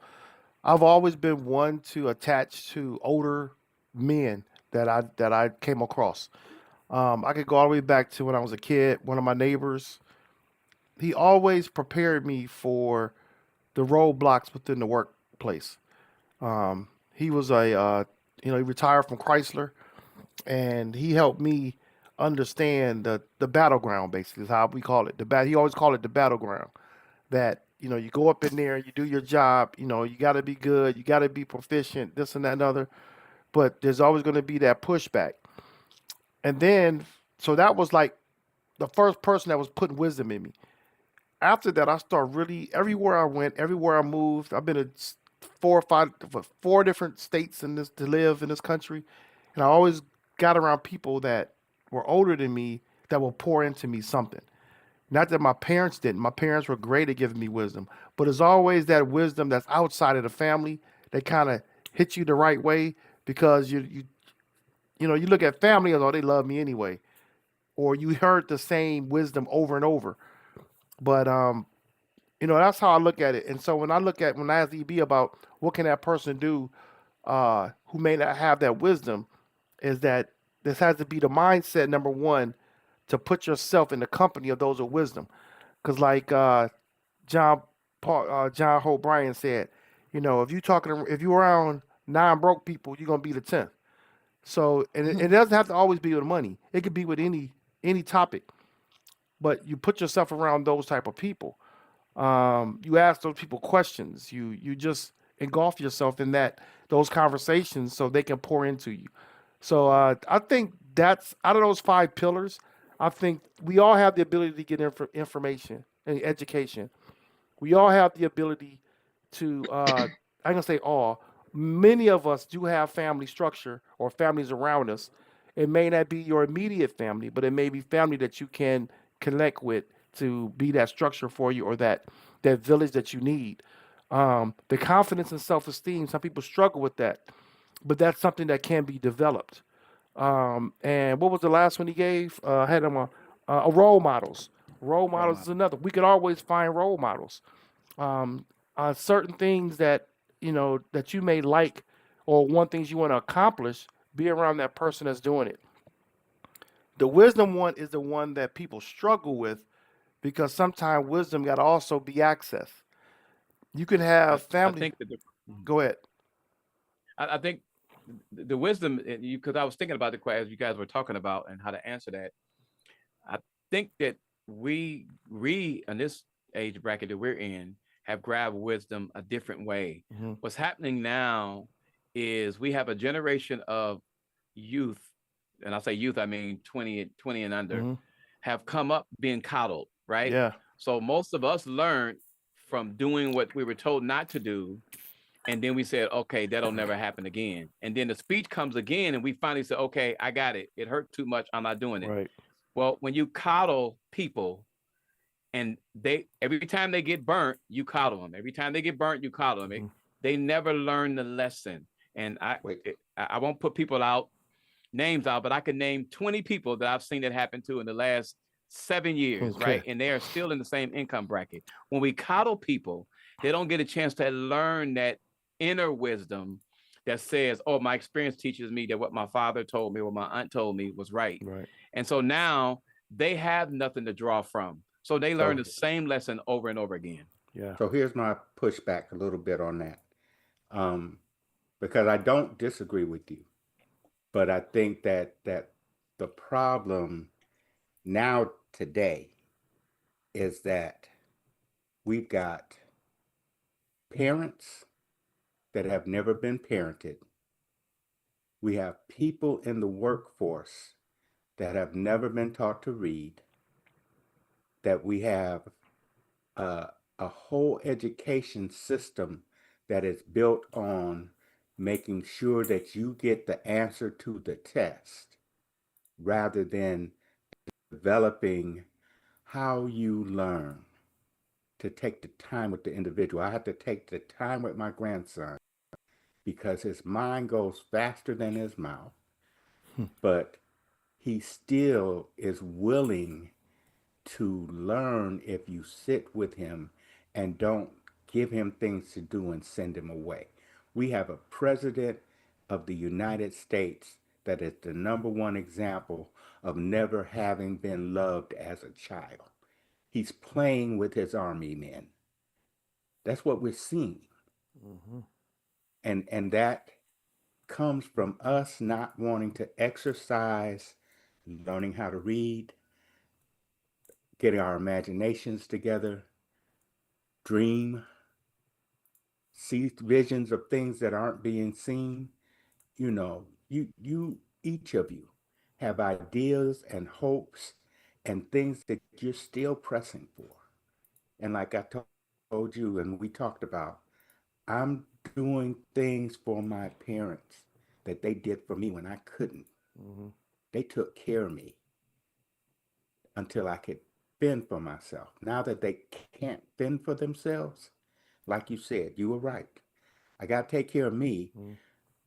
A: I've always been one to attach to older men that I came across. I could go all the way back to when I was a kid. One of my neighbors, he always prepared me for the roadblocks within the workplace. He was he retired from Chrysler, and he helped me understand the battleground. Basically, is how we call it. He always called it the battleground. That you go up in there, you do your job. You got to be good, you got to be proficient, this and that and other. But there's always going to be that pushback. And then, so that was like the first person that was putting wisdom in me. After that, I started really everywhere I went, everywhere I moved. I've been to 4 different states in this to live in this country, and I always got around people that were older than me that will pour into me something. Not that my parents didn't. My parents were great at giving me wisdom, but it's always that wisdom that's outside of the family that kind of hits you the right way because you look at family as, oh, they love me anyway, or you heard the same wisdom over and over. But that's how I look at it. And so when I ask EB about what can that person do, who may not have that wisdom, is that this has to be the mindset, number one, to put yourself in the company of those with wisdom. Because like John Hope Bryan said, if you're around 9 broke people, you're gonna be the 10th. So and it doesn't have to always be with money. It could be with any topic. But you put yourself around those type of people. You ask those people questions. You just engulf yourself in those conversations so they can pour into you. So I think that's out of those 5 pillars. I think we all have the ability to get information and education. We all have the ability to. I'm gonna say all. Many of us do have family structure or families around us. It may not be your immediate family, but it may be family that you can connect with to be that structure for you or that village that you need. The confidence and self-esteem, some people struggle with that, but that's something that can be developed. And what was the last one he gave? I had him role models. Role models is another. We could always find role models. Um, Certain things that you may like or things you want to accomplish, be around that person that's doing it. The wisdom one is the one that people struggle with because sometimes wisdom got to also be accessed. You can
D: I,
A: have
D: I
A: family.
D: think that
A: Go ahead.
D: I think the wisdom, because I was thinking about the question as you guys were talking about and how to answer that. I think that we in this age bracket that we're in have grabbed wisdom a different way.
A: Mhm.
D: What's happening now is we have a generation of youth, and I say youth, I mean 20 and under,
A: Mhm.
D: have come up being coddled, right?
A: Yeah.
D: So most of us learned from doing what we were told not to do. And then we said, okay, that'll never happen again. And then the speech comes again, and we finally said, okay, I got it. It hurt too much. I'm not doing it.
A: Right.
D: Well, when you coddle people, and every time they get burnt, you coddle them. Every time they get burnt, you coddle them.
A: Mhm.
D: They never learn the lesson. And I won't put people out, names out, but I can name 20 people that I've seen that happen to in the last 7 years,
A: Okay.
D: right? And they are still in the same income bracket. When we coddle people, they don't get a chance to learn that inner wisdom that says, oh, my experience teaches me that what my father told me or my aunt told me was right.
A: Right.
D: And so now they have nothing to draw from. So they learn the same lesson over and over again.
A: Yeah.
B: So here's my pushback a little bit on that. Because I don't disagree with you, but I think that the problem now today is that we've got parents that have never been parented. We have people in the workforce that have never been taught to read. That we have a whole education system that is built on making sure that you get the answer to the test rather than developing how you learn, to take the time with the individual. I have to take the time with my grandson because his mind goes faster than his mouth, but he still is willing to learn if you sit with him and don't give him things to do and send him away. We have a president of the United States that is the #1 example of never having been loved as a child. He's playing with his army men. That's what we're seeing.
A: Mhm.
B: And that comes from us not wanting to exercise learning how to read, getting our imaginations together, dream, see visions of things that aren't being seen. You know, you each of you have ideas and hopes and things that you're still pressing for. And like I told you and we talked about, I'm doing things for my parents that they did for me when I couldn't.
A: Mhm.
B: They took care of me until I could fend for myself. Now that they can't fend for themselves, like you said, you were right. I got to take care of me,
A: Mhm.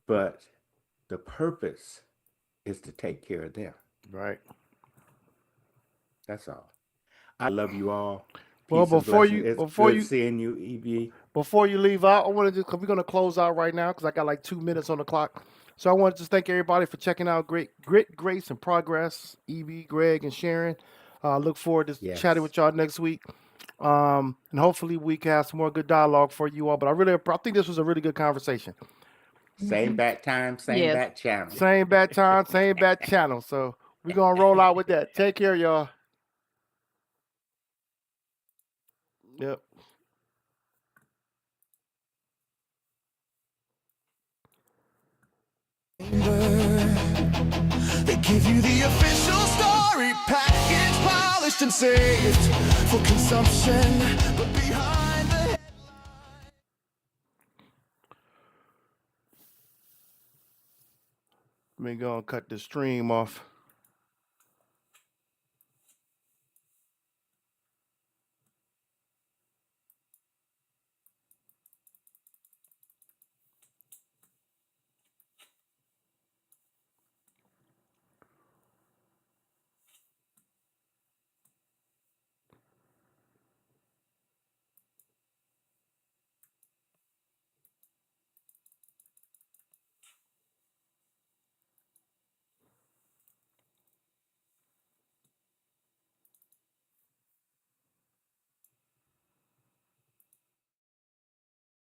B: but the purpose is to take care of them.
A: Right.
B: That's all. I love you all.
A: Well,
B: Peace and blessings. It's
A: before
B: good
A: you
B: seeing you, EB.
A: before you leave out, I wanted to, cause we're gonna close out right now because I got like 2 minutes on the clock. So I want to just thank everybody for checking out Grit, Grace, and Progress. EB, Greg, and Sharon. Look forward to chatting
B: Yes.
A: with y'all next week. And hopefully we can have some more good dialogue for you all. But I think this was a really good conversation.
B: Same bat time, same
C: Yes.
B: bat channel.
A: Same bad time, same bad channel. So we're gonna roll out with that. Take care, y'all. Yep.
E: They give you the official story, packaged, polished, and saved for consumption. But behind the headline,
A: Let me go and cut the stream off.